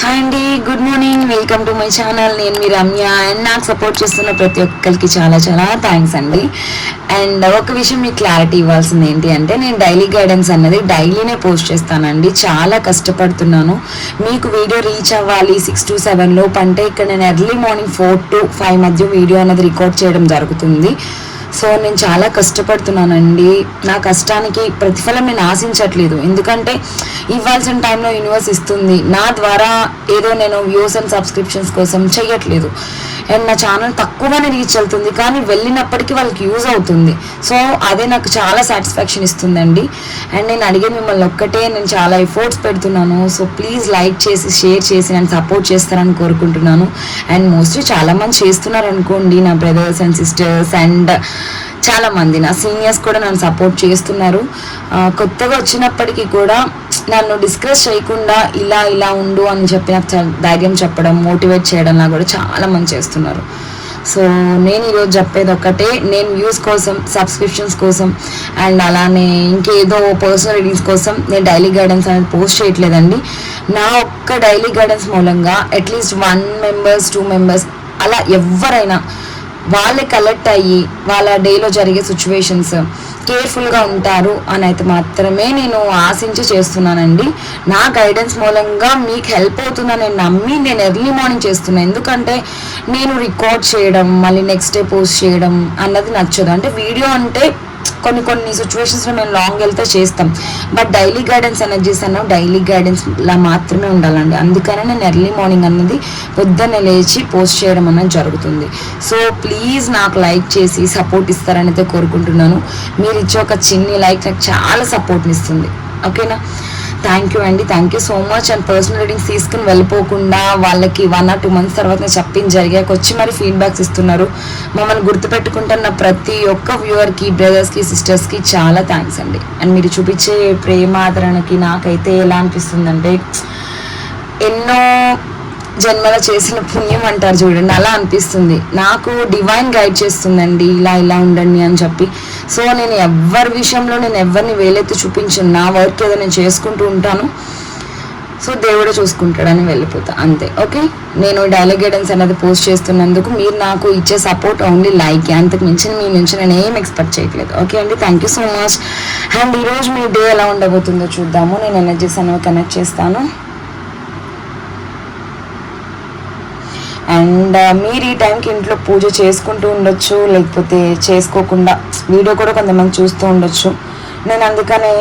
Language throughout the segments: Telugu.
హాయ్ అండి, good morning. Welcome to my channel. నేను మీ రమ్య. అండ్ నాకు సపోర్ట్ చేస్తున్న ప్రతి ఒక్కరికి చాలా చాలా థ్యాంక్స్ అండి. అండ్ ఒక విషయం మీకు క్లారిటీ ఇవ్వాల్సింది ఏంటి అంటే, నేను డైలీ గైడెన్స్ అన్నది డైలీనే పోస్ట్ చేస్తానండి. చాలా కష్టపడుతున్నాను మీకు వీడియో రీచ్ అవ్వాలి 6 to 7 లోపు. అంటే ఇక్కడ నేను ఎర్లీ మార్నింగ్ 4 to 5 మధ్య వీడియో అనేది రికార్డ్ చేయడం జరుగుతుంది. సో నేను చాలా కష్టపడుతున్నానండి. నా కష్టానికి ప్రతిఫలం నేను ఆశించట్లేదు, ఎందుకంటే ఇవ్వాల్సిన టైంలో యూనివర్స్ ఇస్తుంది. నా ద్వారా ఏదో నేను వ్యూస్ అండ్ సబ్స్క్రిప్షన్స్ కోసం చేయట్లేదు. అండ్ నా ఛానల్ తక్కువగానే రీచ్ అవుతుంది, కానీ వెళ్ళినప్పటికీ వాళ్ళకి యూజ్ అవుతుంది. సో అదే నాకు చాలా సాటిస్ఫాక్షన్ ఇస్తుందండి. అండ్ నేను అడిగే మిమ్మల్ని ఒక్కటే, నేను చాలా ఎఫర్ట్స్ పెడుతున్నాను. సో ప్లీజ్ లైక్ చేసి షేర్ చేసి నన్ను సపోర్ట్ చేస్తారని కోరుకుంటున్నాను. అండ్ మోస్ట్లీ చాలామంది చేస్తున్నారు అనుకోండి, నా బ్రదర్స్ అండ్ సిస్టర్స్ అండ్ చాలామంది నా సీనియర్స్ కూడా నన్ను సపోర్ట్ చేస్తున్నారు. కొత్తగా వచ్చినప్పటికీ కూడా నన్ను డిస్కస్ చేయకుండా ఇలా ఇలా ఉండు అని చెప్పి నాకు ధైర్యం చెప్పడం, మోటివేట్ చేయడంలా కూడా చాలామంది చేస్తున్నారు. సో నేను ఈరోజు చెప్పేది ఒక్కటే, నేను వ్యూస్ కోసం, సబ్స్క్రిప్షన్స్ కోసం అండ్ అలానే ఇంకేదో పర్సనల్ రీడింగ్స్ కోసం నేను డైలీ గైడెన్స్ అనేది పోస్ట్ చేయట్లేదండి. నా ఒక్క డైలీ గైడెన్స్ మూలంగా అట్లీస్ట్ 1 members 2 members అలా ఎవరైనా వాళ్ళే కలెక్ట్ అయ్యి వాళ్ళ డేలో జరిగే సిచ్యువేషన్స్ కేర్ఫుల్గా ఉంటారు అని అయితే మాత్రమే నేను ఆశించి చేస్తున్నానండి. నా గైడెన్స్ మూలంగా మీకు హెల్ప్ అవుతుందని నేను నమ్మి నేను ఎర్లీ మార్నింగ్ చేస్తున్నాను. ఎందుకంటే నేను రికార్డ్ చేయడం మళ్ళీ నెక్స్ట్ డే పోస్ట్ చేయడం అన్నది నచ్చదు. అంటే వీడియో అంటే కొన్ని సిచ్యువేషన్స్లో మేము లాంగ్ వెళ్తే చేస్తాం, బట్ డైలీ గైడెన్స్ ఎనర్జీస్ అన్న డైలీ గైడెన్స్లా మాత్రమే ఉండాలండి. అందుకనే నేను ఎర్లీ మార్నింగ్ అన్నది పొద్దున్నే లేచి పోస్ట్ చేయడం అన్నది జరుగుతుంది. సో ప్లీజ్ నాకు లైక్ చేసి సపోర్ట్ ఇస్తారని అయితే కోరుకుంటున్నాను. మీరు ఇచ్చే ఒక చిన్ని లైక్ నాకు చాలా సపోర్ట్ని ఇస్తుంది. ఓకేనా? థ్యాంక్ యూ అండి, thank you so much. And personal readings తీసుకుని వెళ్ళిపోకుండా వాళ్ళకి 1 or 2 months తర్వాత నేను చెప్పింది జరిగాక వచ్చి మరి ఫీడ్బ్యాక్స్ ఇస్తున్నారు. మమ్మల్ని గుర్తుపెట్టుకుంటున్న ప్రతి ఒక్క వ్యూవర్కి, బ్రదర్స్కి, సిస్టర్స్కి చాలా థ్యాంక్స్ అండి. అండ్ మీరు చూపించే ప్రేమ ఆదరణకి నాకైతే ఎలా అనిపిస్తుందంటే, ఎన్నో జన్మల చేసిన పుణ్యం అంటారు చూడండి, అలా అనిపిస్తుంది. నాకు డివైన్ గైడ్ చేస్తుందండి, ఇలా ఇలా ఉండండి అని చెప్పి. సో నేను ఎవరి విషయంలో నేను ఎవరిని వేలెత్తి చూపించను. నా వర్క్ ఏదో నేను చేసుకుంటూ ఉంటాను. సో దేవుడే చూసుకుంటాడని వెళ్ళిపోతా అంతే. ఓకే, నేను డైలీ గైడెన్స్ అనేది పోస్ట్ చేస్తున్నందుకు మీరు నాకు ఇచ్చే సపోర్ట్ ఓన్లీ లైక్, అంతకు మించి మీ నుంచి నేను ఏం ఎక్స్పెక్ట్ చేయట్లేదు. ఓకే అండి, thank you so much. And ఈరోజు మీ డే ఎలా ఉండబోతుందో చూద్దాము. నేను ఎనర్జీస్ అనేవి కనెక్ట్ చేస్తాను. అండ్ మీరు ఈ టైంకి ఇంట్లో పూజ చేసుకుంటూ ఉండొచ్చు, లేకపోతే చేసుకోకుండా వీడియో కూడా కొంతమంది చూస్తూ ఉండొచ్చు. నేను అందుకనే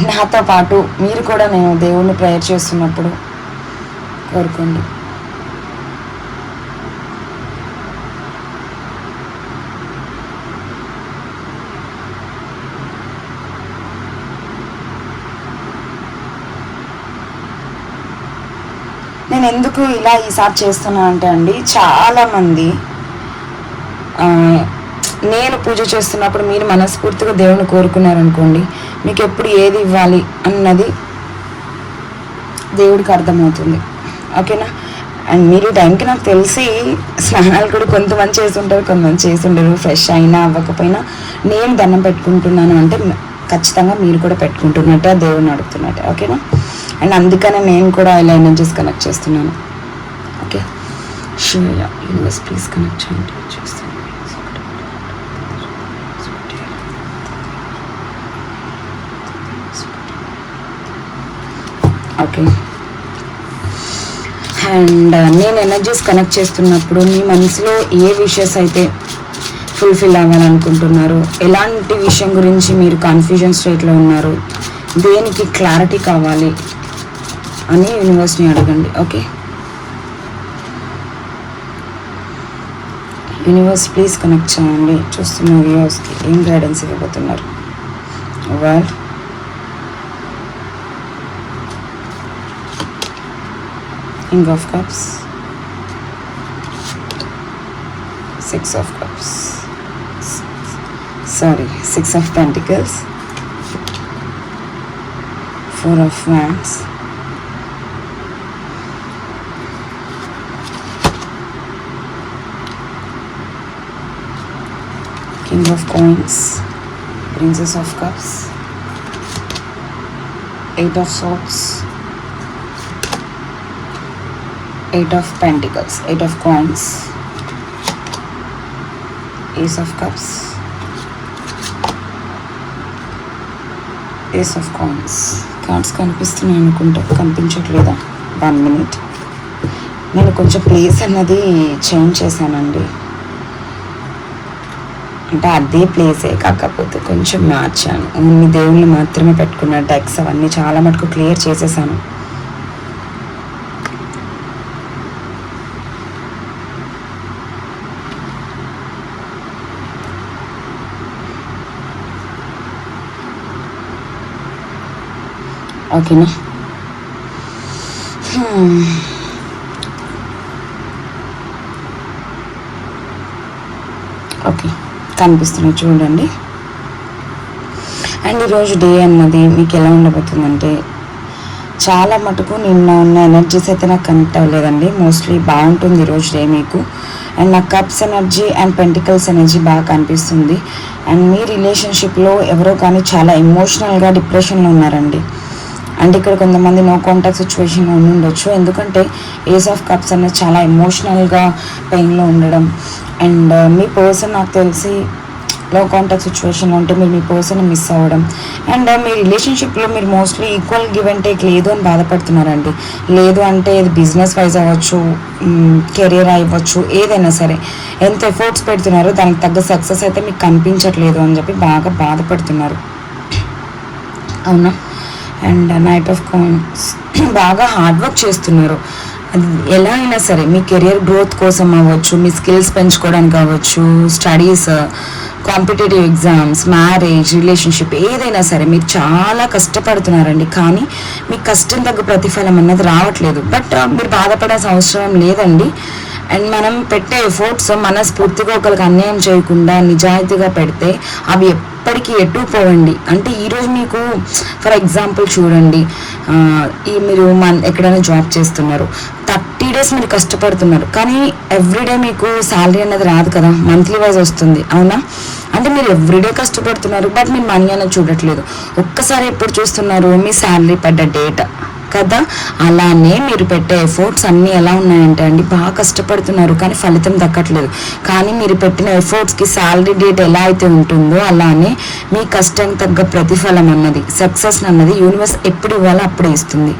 నాతో పాటు మీరు కూడా నేను దేవుణ్ణి ప్రేయర్ చేస్తున్నప్పుడు కోరుకోండి. నేను ఎందుకు ఇలా ఈసారి చేస్తున్నా అంటే అండి, చాలామంది నేను పూజ చేస్తున్నప్పుడు మీరు మనస్ఫూర్తిగా దేవుని కోరుకున్నారనుకోండి, మీకు ఎప్పుడు ఏది ఇవ్వాలి అన్నది దేవుడికి అర్థమవుతుంది. ఓకేనా? అండ్ మీరు ఈ టైంకి నాకు తెలిసి స్నానాలు కూడా కొంతమంది చేస్తుంటారు, కొంతమంది చేస్తుంటారు. ఫ్రెష్ అయినా అవ్వకపోయినా నేను దండం పెట్టుకుంటున్నాను అంటే ఖచ్చితంగా మీరు కూడా పెట్టుకుంటున్నట్టే, దేవుడిని అడుగుతున్నట్టే. ఓకేనా? అండ్ అందుకనే నేను కూడా ఇలా ఎనర్జీస్ కనెక్ట్ చేస్తున్నాను. ఓకే, యూనివర్స్ ప్లీజ్ కనెక్ట్ చేయండి. ఓకే, అండ్ నేను ఎనర్జీస్ కనెక్ట్ చేస్తున్నప్పుడు మీ మనసులో ఏ విషయస్ అయితే ఫుల్ఫిల్ అవ్వాలనుకుంటున్నారు, ఎలాంటి విషయం గురించి మీరు కన్ఫ్యూజన్ స్టేట్లో ఉన్నారు, దేనికి క్లారిటీ కావాలి అని యూనివర్స్ని అడగండి. ఓకే, యూనివర్స్ ప్లీజ్ కనెక్ట్ చేయండి. చూస్తున్న వ్యూవర్స్కి ఏం గైడెన్స్ ఇవ్వబోతున్నారు? World, King of Cups, 6 of Cups, 6 of Pentacles, 4 of Wands, King of Coins, Princess of Cups, 8 of Swords, eight of pentacles, eight of coins, ace of cups, ace of coins. Cards కనిపిస్తున్నాయి అనుకుంటా, కనిపించట్లేదా? 1 minute. నేను కొంచెం ప్లేస్ అన్నది చేంజ్ చేశానండి, అంటే అదే ప్లేసే కాకపోతే కొంచెం మార్చాను. ఓన్లీ దేవుళ్ళు మాత్రమే పెట్టుకున్న డెక్స్ అవన్నీ చాలా మటుకు క్లియర్ చేసేసాను. ఓకేనా? ఓకే, కనిపిస్తున్నాయి చూడండి. అండ్ ఈరోజు డే అన్నది మీకు ఎలా ఉండబోతుందంటే, చాలా మటుకు నిన్న ఉన్న ఎనర్జీస్ అయితే నాకు కనెక్ట్ అవ్వలేదండి. మోస్ట్లీ బాగుంటుంది ఈరోజు డే మీకు. అండ్ నాకు cups energy and pentacles energy బాగా కనిపిస్తుంది. అండ్ మీ రిలేషన్షిప్లో ఎవరో కానీ చాలా ఎమోషనల్గా డిప్రెషన్లో ఉన్నారండి. అంటే ఇక్కడ కొంతమంది నో కాంటాక్ట్ సిచ్యువేషన్ ఉండొచ్చు, ఎందుకంటే ఏస్ ఆఫ్ కప్స్ అనేది చాలా ఎమోషనల్గా పెయిన్లో ఉండడం. అండ్ మీ పర్సన్ నాకు తెలిసి లో కాంటాక్ట్ సిచ్యువేషన్లో ఉంటే మీరు మీ పర్సన్ మిస్ అవ్వడం. అండ్ మీ రిలేషన్షిప్లో మీరు mostly equal give and take లేదు అని బాధపడుతున్నారండి. లేదు అంటే ఇది బిజినెస్ వైజ్ అవ్వచ్చు, కెరియర్ అవ్వచ్చు, ఏదైనా సరే ఎంత ఎఫర్ట్స్ పెడుతున్నారో దానికి తగ్గ సక్సెస్ అయితే మీకు కనిపించట్లేదు అని చెప్పి బాగా బాధపడుతున్నారు, అవునా? అండ్ నైట్ ఆఫ్ కాయిన్స్, బాగా హార్డ్ వర్క్ చేస్తున్నారు. అది ఎలా అయినా సరే మీ కెరియర్ గ్రోత్ కోసం అవ్వచ్చు, మీ స్కిల్స్ పెంచుకోవడానికి అవ్వచ్చు, studies, competitive exams, marriage, relationship, ఏదైనా సరే మీరు చాలా కష్టపడుతున్నారండి. కానీ మీ కష్టం తగ్గ ప్రతిఫలం అన్నది రావట్లేదు. బట్ మీరు బాధపడాల్సిన అవసరం లేదండి. అండ్ మనం పెట్టే ఎఫర్ట్స్ మనస్ఫూర్తిగా ఒకరికి అన్యాయం చేయకుండా నిజాయితీగా పెడితే అవి ఎప్పటికీ ఎటు పోవండి. అంటే ఈరోజు మీకు ఫర్ ఎగ్జాంపుల్ చూడండి, మీరు ఎక్కడైనా జాబ్ చేస్తున్నారు, 30 days మీరు కష్టపడుతున్నారు, కానీ ఎవ్రీడే మీకు శాలరీ అనేది రాదు కదా, మంత్లీ వైజ్ వస్తుంది, అవునా? అంటే మీరు ఎవ్రీడే కష్టపడుతున్నారు, బట్ మీరు మనీ అనేది చూడట్లేదు. ఒక్కసారి ఎప్పుడు చూస్తున్నారు? మీ శాలరీ పడ్డ డేట్ కదా. అలానే మీరు పెట్టే ఎఫర్ట్స్ అన్నీ ఎలా ఉన్నాయంటే అండి, బాగా కష్టపడుతున్నారు కానీ ఫలితం దక్కట్లేదు. కానీ మీరు పెట్టిన ఎఫర్ట్స్కి శాలరీ డేట్ ఎలా అయితే ఉంటుందో అలానే మీ కష్టం తగ్గ ప్రతిఫలం అన్నది, సక్సెస్ అన్నది యూనివర్స్ ఎప్పుడు ఇవ్వాలో అప్పుడే ఇస్తుంది.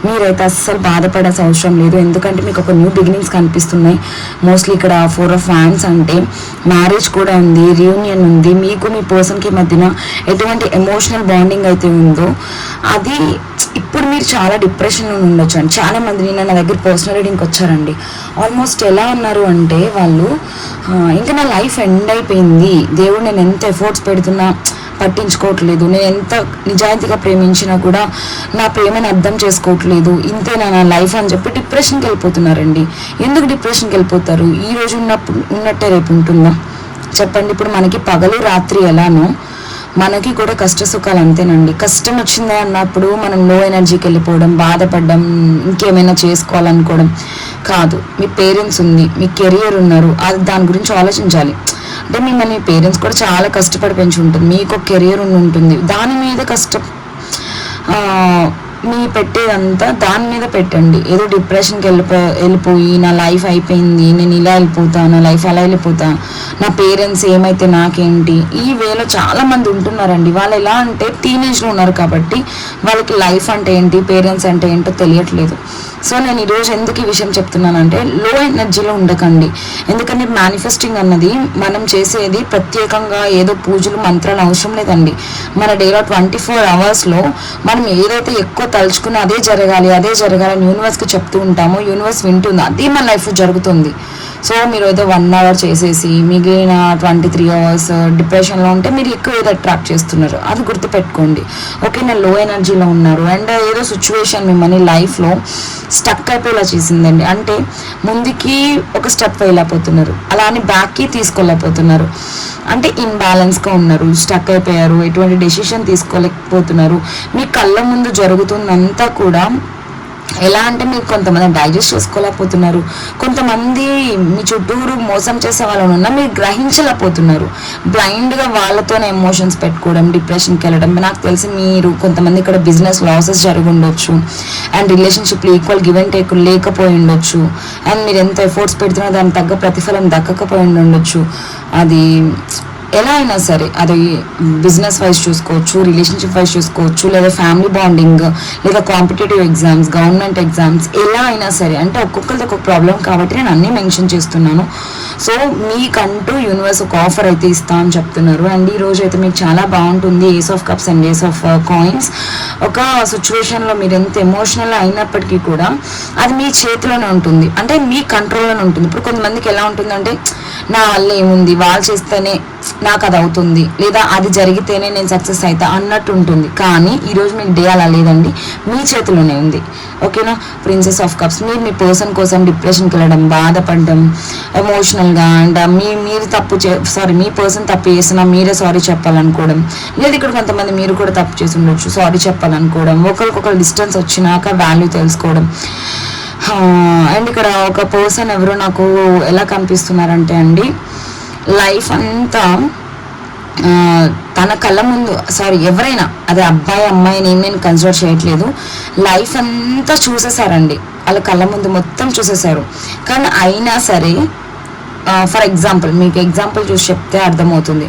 మీరైతే అస్సలు బాధపడాల్సిన అవసరం లేదు, ఎందుకంటే మీకు ఒక న్యూ బిగినింగ్స్ కనిపిస్తున్నాయి. మోస్ట్లీ ఇక్కడ 4 of Wands అంటే మ్యారేజ్ కూడా ఉంది, రీయూనియన్ ఉంది. మీకు మీ పర్సన్కి మధ్యన ఎటువంటి ఎమోషనల్ బాండింగ్ అయితే ఉందో అది ఇప్పుడు మీరు చాలా డిప్రెషన్లో ఉండొచ్చు అండి. చాలా మంది నిన్న నా దగ్గర పర్సనల్ రీడింగ్కి వచ్చారండి. ఆల్మోస్ట్ ఎలా ఉన్నారు అంటే వాళ్ళు, ఇంకా నా లైఫ్ ఎండ్ అయిపోయింది, దేవుడు నేను ఎంత ఎఫర్ట్స్ పెడుతున్నా పట్టించుకోవట్లేదు, నేను ఎంత నిజాయితీగా ప్రేమించినా కూడా నా ప్రేమను అర్థం చేసుకోవట్లేదు, ఇంతేనా నా లైఫ్ అని చెప్పి డిప్రెషన్కి వెళ్ళిపోతున్నారండి. ఎందుకు డిప్రెషన్కి వెళ్ళిపోతారు? ఈ రోజు ఉన్నట్టే రేపు ఉంటుందా చెప్పండి? ఇప్పుడు మనకి పగలు రాత్రి ఎలానో మనకి కూడా కష్ట సుఖాలు అంతేనండి. కష్టం వచ్చిందా అన్నప్పుడు మనం లో ఎనర్జీకి వెళ్ళిపోవడం, బాధపడడం, ఇంకేమైనా చేసుకోవాలనుకోవడం కాదు. మీ పేరెంట్స్ ఉంది, మీ కెరియర్ ఉన్నారు, అది దాని గురించి ఆలోచించాలి. అంటే మిమ్మల్ని మీ పేరెంట్స్ కూడా చాలా కష్టపడి పెంచి ఉంటుంది, మీకు ఒక కెరియర్ ఉంటుంది, దాని మీద మీ పెట్టేదంతా దాని మీద పెట్టండి. ఏదో డిప్రెషన్కి వెళ్ళిపోయి నా లైఫ్ అయిపోయింది, నేను ఇలా వెళ్ళిపోతా, నా లైఫ్ అలా వెళ్ళిపోతా, నా పేరెంట్స్ ఏమైతే నాకేంటి, ఈ వేలో చాలామంది ఉంటున్నారండి. వాళ్ళు ఎలా అంటే టీనేజ్లో ఉన్నారు కాబట్టి వాళ్ళకి లైఫ్ అంటే ఏంటి, పేరెంట్స్ అంటే ఏంటో తెలియట్లేదు. సో నేను ఈరోజు ఎందుకు ఈ విషయం చెప్తున్నానంటే, లో ఎనర్జీలో ఉండకండి. ఎందుకంటే మేనిఫెస్టింగ్ అన్నది మనం చేసేది ప్రత్యేకంగా ఏదో పూజలు మంత్రాలు అవసరం లేదండి. మన డేలో 24 hours మనం ఏదైతే ఎక్కువ తలుచుకుని అదే జరగాలి అని యూనివర్స్కి చెప్తూ ఉంటామో, యూనివర్స్ వింటుంది, అదే మన లైఫ్ జరుగుతుంది. సో మీరు ఏదో 1 hour చేసేసి మిగిలిన 23 hours డిప్రెషన్లో ఉంటే మీరు ఎక్కువ ఏదో అట్రాక్ట్ చేస్తున్నారు, అది గుర్తుపెట్టుకోండి. ఓకే, నేను లో ఎనర్జీలో ఉన్నారు అండ్ ఏదో సిచ్యువేషన్ మిమ్మల్ని లైఫ్లో స్టక్ అయిపోయేలా చేసిందండి. అంటే ముందుకి ఒక స్టెప్ వేయలేకపోతున్నారు, అలా అని బ్యాక్కి తీసుకోలేకపోతున్నారు. అంటే ఇన్బ్యాలెన్స్గా ఉన్నారు, స్టక్ అయిపోయారు, ఎటువంటి డెసిషన్ తీసుకోలేకపోతున్నారు. మీ కళ్ళ ముందు జరుగుతుందంతా కూడా ఎలా అంటే మీరు కొంతమంది డైజెస్ట్ చేసుకోలేకపోతున్నారు, కొంతమంది మీ చుట్టూరు మోసం చేసే వాళ్ళు ఉన్నా మీరు గ్రహించలేకపోతున్నారు. బ్లైండ్గా వాళ్ళతోనే ఎమోషన్స్ పెట్టుకోవడం, డిప్రెషన్కి వెళ్ళడం. నాకు తెలిసి మీరు కొంతమంది ఇక్కడ బిజినెస్ లాసెస్ జరిగి ఉండొచ్చు, అండ్ రిలేషన్షిప్లో ఈక్వల్ గివ్ అండ్ టేక్ లేకపోయి ఉండొచ్చు, అండ్ మీరు ఎంత ఎఫర్ట్స్ పెడుతున్నా దానికి తగ్గ ప్రతిఫలం దక్కకపోయి ఉండొచ్చు. అది ఎలా అయినా సరే, అది బిజినెస్ వైజ్ చూసుకోవచ్చు, రిలేషన్షిప్ వైజ్ చూసుకోవచ్చు, లేదా ఫ్యామిలీ బాండింగ్, లేదా కాంపిటేటివ్ ఎగ్జామ్స్, గవర్నమెంట్ ఎగ్జామ్స్, ఎలా అయినా సరే. అంటే ఒక్కొక్కరిది ఒక్కొక్క ప్రాబ్లం కాబట్టి నేను అన్నీ మెన్షన్ చేస్తున్నాను. సో మీకంటూ యూనివర్స్ ఒక ఆఫర్ అయితే ఇస్తా అని చెప్తున్నారు. అండ్ ఈ రోజు అయితే మీకు చాలా బాగుంటుంది. Ace of cups and ace of coins. ఒక సిచ్యువేషన్లో మీరు ఎంత ఎమోషనల్ అయినప్పటికీ కూడా అది మీ చేతిలోనే ఉంటుంది, అంటే మీ కంట్రోల్లోనే ఉంటుంది. ఇప్పుడు కొంతమందికి ఎలా ఉంటుందంటే, నా వల్ల ఏముంది, వాళ్ళు చేస్తేనే నాకు అది అవుతుంది, లేదా అది జరిగితేనే నేను సక్సెస్ అవుతా అన్నట్టు ఉంటుంది. కానీ ఈరోజు మీకు డే అలా లేదండి, మీ చేతిలోనే ఉంది. ఓకేనా. Princess of cups. మీరు మీ పర్సన్ కోసం డిప్రెషన్కి వెళ్ళడం, బాధపడడం ఎమోషనల్గా, అండ్ మీరు మీ పర్సన్ తప్పు చేసినా మీరే సారీ చెప్పాలనుకోవడం, లేదా ఇక్కడ కొంతమంది మీరు కూడా తప్పు చేసి ఉండొచ్చు, సారీ చెప్పాలనుకోవడం, ఒకరికొకరు డిస్టెన్స్ వచ్చినాక వాల్యూ తెలుసుకోవడం. అండ్ ఇక్కడ ఒక పర్సన్ ఎవరో నాకు ఎలా కనిపిస్తున్నారంటే అండి, లైఫ్ అంతా తన కళ్ళ ముందు, ఎవరైనా అదే అబ్బాయి అమ్మాయి నేను కన్సిడర్ చేయట్లేదు, లైఫ్ అంతా చూసేసారండి, వాళ్ళ కళ్ళ ముందు మొత్తం చూసేసారు. కానీ అయినా సరే, ఫర్ ఎగ్జాంపుల్ మీకు ఎగ్జాంపుల్ చూసి చెప్తే అర్థమవుతుంది,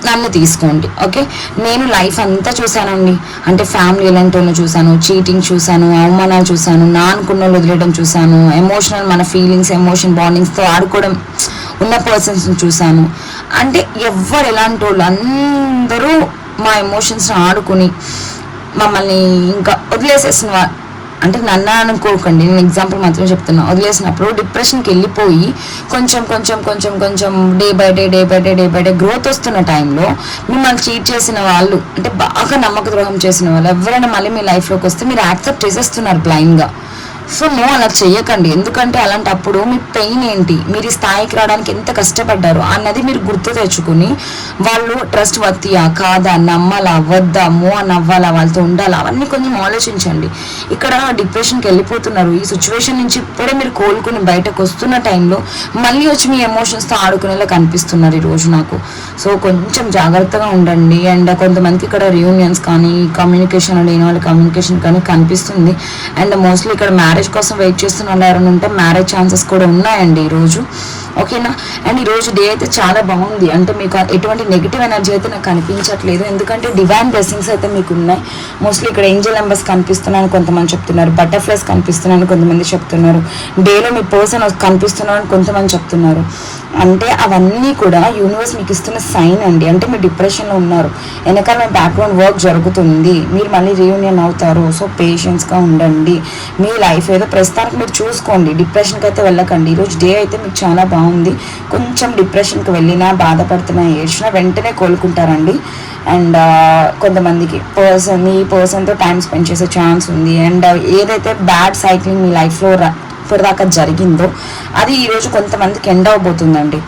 నన్ను తీసుకోండి. ఓకే, నేను లైఫ్ అంతా చూశానండి. అంటే ఫ్యామిలీ ఎలాంటి వాళ్ళు చూశాను, చీటింగ్ చూశాను, అవమానాలు చూశాను, నా అనుకున్న వాళ్ళు వదిలేయడం చూశాను, ఎమోషనల్ మన ఫీలింగ్స్ ఎమోషన్ బాండింగ్స్తో ఆడుకోవడం ఉన్న పర్సన్స్ని చూశాను. అంటే ఎవరు ఎలాంటి వాళ్ళు అందరూ మా ఎమోషన్స్ని ఆడుకుని మమ్మల్ని ఇంకా వదిలేసేసిన, అంటే నన్ను అనుకోకండి, నేను ఎగ్జాంపుల్ మాత్రం చెప్తున్నా, వదిలేసినప్పుడు డిప్రెషన్కి వెళ్ళిపోయి కొంచెం కొంచెం కొంచెం కొంచెం డే బై డే గ్రోత్ వస్తున్న టైంలో మిమ్మల్ని చీట్ చేసిన వాళ్ళు, అంటే బాగా నమ్మక ద్రోహం చేసిన వాళ్ళు ఎవరైనా మళ్ళీ మీ లైఫ్లోకి వస్తే మీరు యాక్సెప్ట్ చేసేస్తున్నారు బ్లైండ్గా. సో అలా చెయ్యకండి. ఎందుకంటే అలాంటప్పుడు మీ పెయిన్ ఏంటి, మీరు ఈ స్థాయికి రావడానికి ఎంత కష్టపడ్డారు అన్నది మీరు గుర్తు తెచ్చుకుని, వాళ్ళు ట్రస్ట్ వత్తియా కాదా, నమ్మాలా వద్దా, అని అవ్వాలా, వాళ్ళతో ఉండాలా, అవన్నీ కొంచెం ఆలోచించండి. ఇక్కడ డిప్రెషన్కి వెళ్ళిపోతున్నారు, ఈ సిచ్యువేషన్ నుంచి ఇప్పుడే మీరు కోలుకుని బయటకు వస్తున్న టైంలో మళ్ళీ వచ్చి మీ ఎమోషన్స్తో ఆడుకునేలా కనిపిస్తున్నారు ఈరోజు నాకు. సో కొంచెం జాగ్రత్తగా ఉండండి. అండ్ కొంతమందికి ఇక్కడ రియూనియన్స్ కానీ, కమ్యూనికేషన్ లేని వాళ్ళ కమ్యూనికేషన్ కానీ కనిపిస్తుంది. అండ్ మోస్ట్లీ ఇక్కడ మ్యారేజ్ కోసం వెయిట్ చేస్తున్న వాళ్ళు ఎవరైనా ఉంటే మ్యారేజ్ ఛాన్సెస్ కూడా ఉన్నాయండి ఈరోజు. ఓకేనా. అండ్ ఈరోజు డే అయితే చాలా బాగుంది, అంటే మీకు ఎటువంటి నెగిటివ్ ఎనర్జీ అయితే నాకు కనిపించట్లేదు, ఎందుకంటే డివైన్ బ్లెస్సింగ్స్ అయితే మీకు ఉన్నాయి. మోస్ట్లీ ఇక్కడ ఏంజల్ నెంబర్స్ కనిపిస్తున్నాయని కొంతమంది చెప్తున్నారు, బటర్ఫ్లైస్ కనిపిస్తున్నాయని కొంతమంది చెప్తున్నారు, డేలో మీ పర్సన్ కనిపిస్తున్నారని కొంతమంది చెప్తున్నారు. అంటే అవన్నీ కూడా యూనివర్స్ మీకు ఇస్తున్న సైన్ అండి. అంటే మీరు డిప్రెషన్లో ఉన్నారు, వెనకాల మీ బ్యాక్గ్రౌండ్ వర్క్ జరుగుతుంది, మీరు మళ్ళీ రీయూనియన్ అవుతారు. సో పేషెన్స్గా ఉండండి. మీ లైఫ్ ఏదో ప్రస్తుతానికి మీరు చూసుకోండి, డిప్రెషన్కి అయితే వెళ్ళకండి. ఈరోజు డే అయితే మీకు చాలా బాగుంది. కొంచెం డిప్రెషన్కి వెళ్ళినా, బాధపడుతున్నా, ఏడ్చినా వెంటనే కోలుకుంటారండి. అండ్ కొంతమందికి మీ పర్సన్తో టైం స్పెండ్ చేసే ఛాన్స్ ఉంది. అండ్ ఏదైతే బ్యాడ్ సైక్లింగ్ మీ లైఫ్లో ఇప్పటిదాకా జరిగిందో అది ఈరోజు కొంతమందికి ఎండ్ అవబోతుందండి.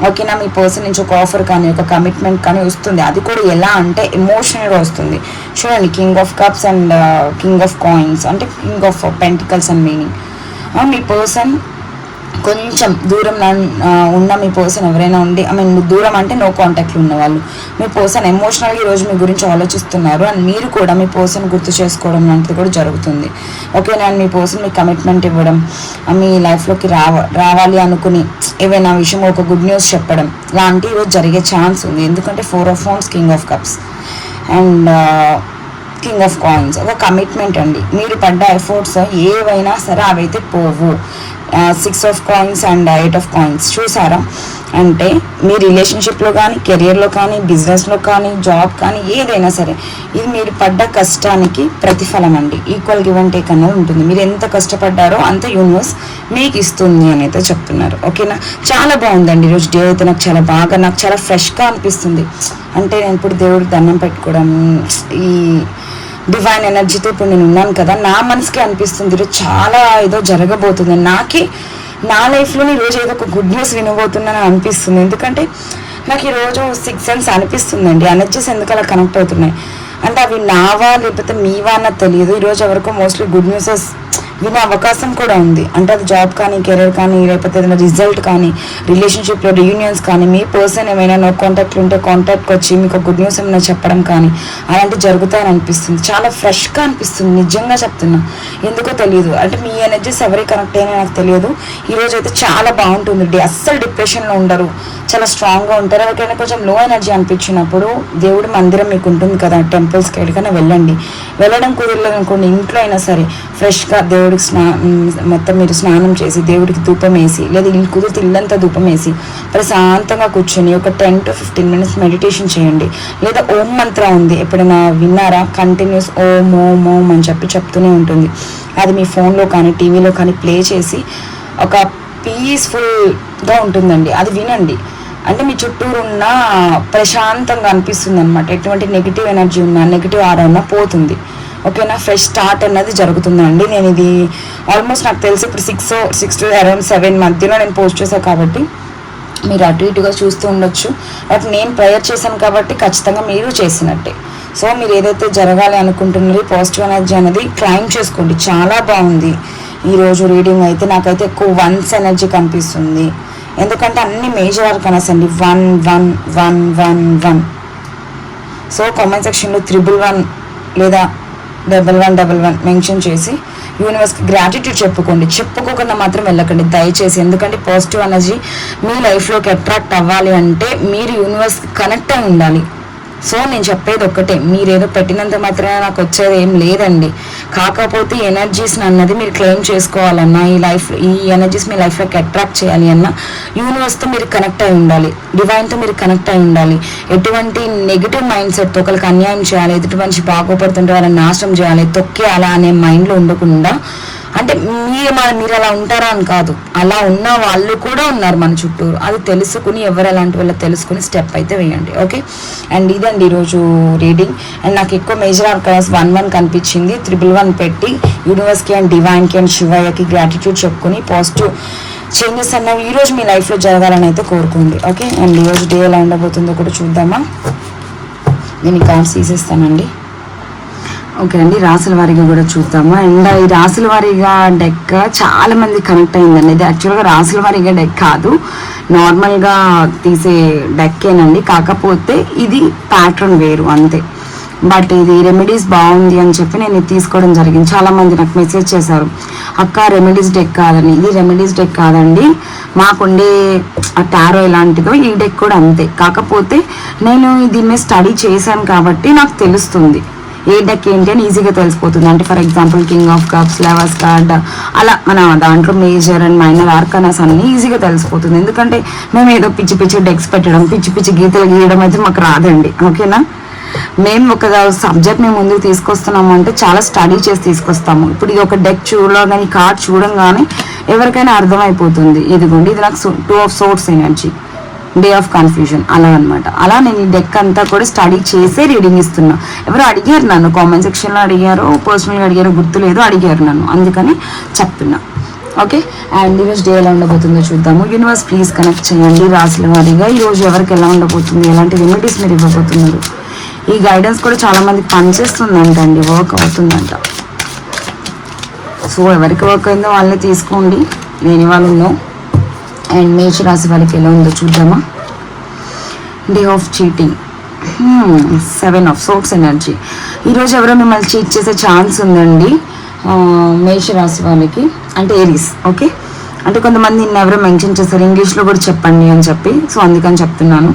ఓకేనా. మీ పర్సన్ నుంచి ఒక ఆఫర్ కానీ, ఒక కమిట్మెంట్ కానీ వస్తుంది. అది కూడా ఎలా అంటే ఎమోషనల్గా వస్తుంది. చూడండి, king of cups and king of coins, అంటే king of pentacles and meaning. మీ పర్సన్ కొంచెం దూరం ఉన్న మీ పర్సన్ ఎవరైనా ఉండి, దూరం అంటే నో కాంటాక్ట్లో ఉన్న వాళ్ళు, మీ పర్సన్ ఎమోషనల్గా ఈరోజు మీ గురించి ఆలోచిస్తున్నారు. అండ్ మీరు కూడా మీ పర్సన్ గుర్తు చేసుకోవడం లాంటిది కూడా జరుగుతుంది. ఓకేనా. And me person me commitment ఇవ్వడం, మీ లైఫ్లోకి రావాలి అనుకుని ఏవైనా విషయం ఒక గుడ్ న్యూస్ చెప్పడం లాంటి ఈరోజు జరిగే ఛాన్స్ ఉంది. ఎందుకంటే 4 of Wands, king of cups and king of coins ఒక కమిట్మెంట్ అండి. మీరు పడ్డ ఎఫర్ట్స్ ఏవైనా సరే అవైతే పోవు. 6 of Coins and 8 of Coins చూసారా. అంటే మీ రిలేషన్షిప్లో కానీ, కెరియర్లో కానీ, బిజినెస్లో కానీ, జాబ్ కానీ, ఏదైనా సరే ఇది మీరు పడ్డ కష్టానికి ప్రతిఫలం అండి. ఈక్వల్ గివ్ అండ్ టేక్ అనేది ఉంటుంది. మీరు ఎంత కష్టపడ్డారో అంత యూనివర్స్ మీకు ఇస్తుంది అని అయితే చెప్తున్నారు. ఓకేనా. చాలా బాగుందండి ఈరోజు డే అయితే. నాకు చాలా ఫ్రెష్గా అనిపిస్తుంది. అంటే నేను ఇప్పుడు దేవుడికి దండం పెట్టుకోవడం, ఈ డివైన్ ఎనర్జీతో ఇప్పుడు నేను ఉన్నాను కదా, నా మనసుకి అనిపిస్తుంది ఈరోజు చాలా ఏదో జరగబోతుంది. నా లైఫ్లో ఈరోజు ఏదో ఒక గుడ్ న్యూస్ వినబోతున్నాను అనిపిస్తుంది. ఎందుకంటే నాకు ఈరోజు 6 సెన్స్ అనిపిస్తుందండి. ఎనర్జీస్ ఎందుకు అలా కనెక్ట్ అవుతున్నాయి అంటే అవి నావా లేకపోతే మీవా అన్నది తెలియదు. ఈరోజు ఎవరికో మోస్ట్లీ గుడ్ న్యూసెస్ వినే అవకాశం కూడా ఉంది. అంటే అది జాబ్ కానీ, కెరీర్ కానీ, లేకపోతే ఏదైనా రిజల్ట్ కానీ, రిలేషన్షిప్లో రియూనియన్స్ కానీ, మీ పర్సన్ ఏమైనా నో కాంటాక్ట్లు ఉంటే కాంటాక్ట్కి వచ్చి మీకు గుడ్ న్యూస్ ఏమైనా చెప్పడం కానీ అలాంటివి జరుగుతాయని అనిపిస్తుంది. చాలా ఫ్రెష్గా అనిపిస్తుంది, నిజంగా చెప్తున్నా. ఎందుకో తెలియదు, అంటే మీ ఎనర్జీస్ ఎవరికి కనెక్ట్ అయినా నాకు తెలియదు. ఈరోజు అయితే చాలా బాగుంటుంది. అస్సలు డిప్రెషన్లో ఉండరు, చాలా స్ట్రాంగ్గా ఉంటారు. ఎవరికైనా కొంచెం లో ఎనర్జీ అనిపించినప్పుడు దేవుడి మందిరం మీకు ఉంటుంది కదా, టెంపుల్స్కి ఎక్కడికైనా వెళ్ళండి. వెళ్ళడం కుదరలేదు అనుకోండి, ఇంట్లో అయినా సరే ఫ్రెష్గా దేవుడికి మొత్తం మీరు స్నానం చేసి దేవుడికి ధూపం వేసి, లేదా ఇల్లు కుదిరితే ఇల్లంతా ధూపం వేసి ప్రశాంతంగా కూర్చొని ఒక 10 to 15 minutes మెడిటేషన్ చేయండి. లేదా ఓం మంత్ర ఉంది, ఎప్పుడైనా విన్నారా? కంటిన్యూస్ ఓం ఓం ఓం అని చెప్తూనే ఉంటుంది. అది మీ ఫోన్లో కానీ టీవీలో కానీ ప్లే చేసి ఒక పీస్ఫుల్గా ఉంటుందండి, అది వినండి. అంటే మీ చుట్టూరు ఉన్న ప్రశాంతంగా అనిపిస్తుంది అనమాట. ఎటువంటి నెగిటివ్ ఎనర్జీ ఉన్నా, నెగిటివ్ ఆరా ఉన్నా పోతుంది. ఓకేనా? ఫ్రెష్ స్టార్ట్ అన్నది జరుగుతుందండి. నేను ఇది ఆల్మోస్ట్ నాకు తెలిసి ఇప్పుడు 6 to around 7 మధ్యలో నేను పోస్ట్ చేశాను కాబట్టి మీరు అటు ఇటుగా చూస్తూ ఉండొచ్చు. బట్ నేను ప్రేయర్ చేశాను కాబట్టి ఖచ్చితంగా మీరు చేసినట్టే. సో మీరు ఏదైతే జరగాలి అనుకుంటున్నారో పాజిటివ్ ఎనర్జీ అనేది క్లైమ్ చేసుకోండి. చాలా బాగుంది ఈరోజు రీడింగ్ అయితే. నాకైతే ఎక్కువ 1s ఎనర్జీ కనిపిస్తుంది, ఎందుకంటే అన్ని మేజర్ ఆర్కానాస్ అండి. 1 1 1 1 1. సో కామెంట్ సెక్షన్లో 111 లేదా 1111 మెన్షన్ చేసి యూనివర్స్కి గ్రాటిట్యూడ్ చెప్పుకోకుండా మాత్రం వెళ్ళకండి దయచేసి. ఎందుకంటే పాజిటివ్ ఎనర్జీ మీ లైఫ్లోకి అట్రాక్ట్ అవ్వాలి అంటే మీరు యూనివర్స్కి కనెక్ట్ అయి ఉండాలి. సో నేను చెప్పేది ఒక్కటే, మీరేదో పెట్టినంత మాత్రమే నాకు వచ్చేది ఏం లేదండి. కాకపోతే ఎనర్జీస్ని అన్నది మీరు క్లెయిమ్ చేసుకోవాలన్నా, ఈ ఎనర్జీస్ మీ లైఫ్లోకి అట్రాక్ట్ చేయాలి అన్నా యూనివర్స్తో మీరు కనెక్ట్ అయి ఉండాలి, డివైన్తో మీరు కనెక్ట్ అయి ఉండాలి. ఎటువంటి నెగిటివ్ మైండ్ సెట్తో ఒకరికి అన్యాయం చేయాలి, ఎదుటి మనిషి బాగుపడుతుంటే వాళ్ళని నాశనం చేయాలి, తొక్కేయాలా అనే మైండ్లో ఉండకుండా, అంటే మీరు అలా ఉంటారా అని కాదు, అలా ఉన్న వాళ్ళు కూడా ఉన్నారు మన చుట్టూరు. అది తెలుసుకుని ఎవరు ఎలాంటి వాళ్ళో తెలుసుకుని స్టెప్ అయితే వేయండి. ఓకే, అండ్ ఇదండి ఈరోజు రీడింగ్. అండ్ నాకు ఎక్కువ మేజర్ ఆర్కానాస్ 1 కనిపించింది. 111 పెట్టి యూనివర్స్కి అండ్ డివైన్కి అండ్ శివయ్యకి గ్రాటిట్యూడ్ చెప్పుకొని పాజిటివ్ చేంజెస్ అన్నవి ఈరోజు మీ లైఫ్లో జరగాలని అయితే కోరుకోండి. ఓకే, అండ్ ఈరోజు డే ఎలా ఉండబోతుందో కూడా చూద్దామా. నేను ఈ కార్డ్స్ తీసేస్తానండి. ఓకే అండి, రాసుల వారిగా కూడా చూద్దాము. అండ్ ఈ రాసుల వారిగా డెక్ చాలా మంది కనెక్ట్ అయిందండి. ఇది యాక్చువల్గా రాసుల వారిగా డెక్ కాదు, నార్మల్గా తీసే డెక్కేనండి. కాకపోతే ఇది ప్యాటర్న్ వేరు అంతే. బట్ ఇది రెమెడీస్ బాగుంది అని చెప్పి నేను ఇది తీసుకోవడం జరిగింది. చాలా మంది నాకు మెసేజ్ చేశారు, అక్క రెమెడీస్ డెక్ కాదని. ఇది రెమెడీస్ డెక్ కాదండి, మాకుండే ఆ టారో ఎలాంటిదో ఈ డెక్ కూడా అంతే. కాకపోతే నేను దీన్ని స్టడీ చేశాను కాబట్టి నాకు తెలుస్తుంది ఏ డెక్ ఏంటి అని ఈజీగా తెలిసిపోతుంది. అంటే for example king of cups, lovers card, అలా మన దాంట్లో మేజర్ అండ్ మైనర్ ఆర్కానాస్ అన్నీ ఈజీగా తెలిసిపోతుంది. ఎందుకంటే మేము ఏదో పిచ్చి పిచ్చి డెక్స్ పెట్టడం, పిచ్చి పిచ్చి గీతలు గీయడం అయితే మాకు రాదండి. ఓకేనా, మేము ఒక సబ్జెక్ట్ మేము ముందుకు తీసుకొస్తున్నాము అంటే చాలా స్టడీ చేసి తీసుకొస్తాము. ఇప్పుడు ఇది ఒక డెక్ చూడగానే, కార్డ్ చూడంగానే ఎవరికైనా అర్థమైపోతుంది. ఇదిగోండి, ఇది నాకు 2 of Swords energy, day of confusion అలా అనమాట. అలా నేను ఈ డెక్ అంతా కూడా స్టడీ చేసే రీడింగ్ ఇస్తున్నా. ఎవరు అడిగారు నన్ను, కామెంట్ సెక్షన్లో అడిగారు, పర్సనల్గా అడిగారు, గుర్తులేదు, అడిగారు నన్ను, అందుకని చెప్తున్నా. ఓకే, అండ్ ఈరోజు డే ఎలా ఉండబోతుందో చూద్దాము. యూనివర్స్ ప్లీజ్ కనెక్ట్ చేయండి రాసుల వారిగా. ఈరోజు ఎవరికి ఎలా ఉండబోతుంది, ఎలాంటి రెమెడీస్ మీరు ఇవ్వబోతున్నారు. ఈ గైడెన్స్ కూడా చాలా మందికి పనిచేస్తుందంట అండి, వర్క్ అవుతుందంట. సో ఎవరికి వర్క్ అయిందో వాళ్ళే తీసుకోండి, లేని వాళ్ళు నో. అండ్ మేష రాశి వాళ్ళకి ఎలా ఉందో చూద్దామా. Day of cheating, 7 of Swords energy. ఈరోజు ఎవరో మిమ్మల్ని చీట్ చేసే ఛాన్స్ ఉందండి మేష రాశి వాళ్ళకి, అంటే ఏరీస్. ఓకే, అంటే కొంతమంది నిన్న ఎవరో మెన్షన్ చేశారు, ఇంగ్లీష్లో కూడా చెప్పండి అని చెప్పి, సో అందుకని చెప్తున్నాను.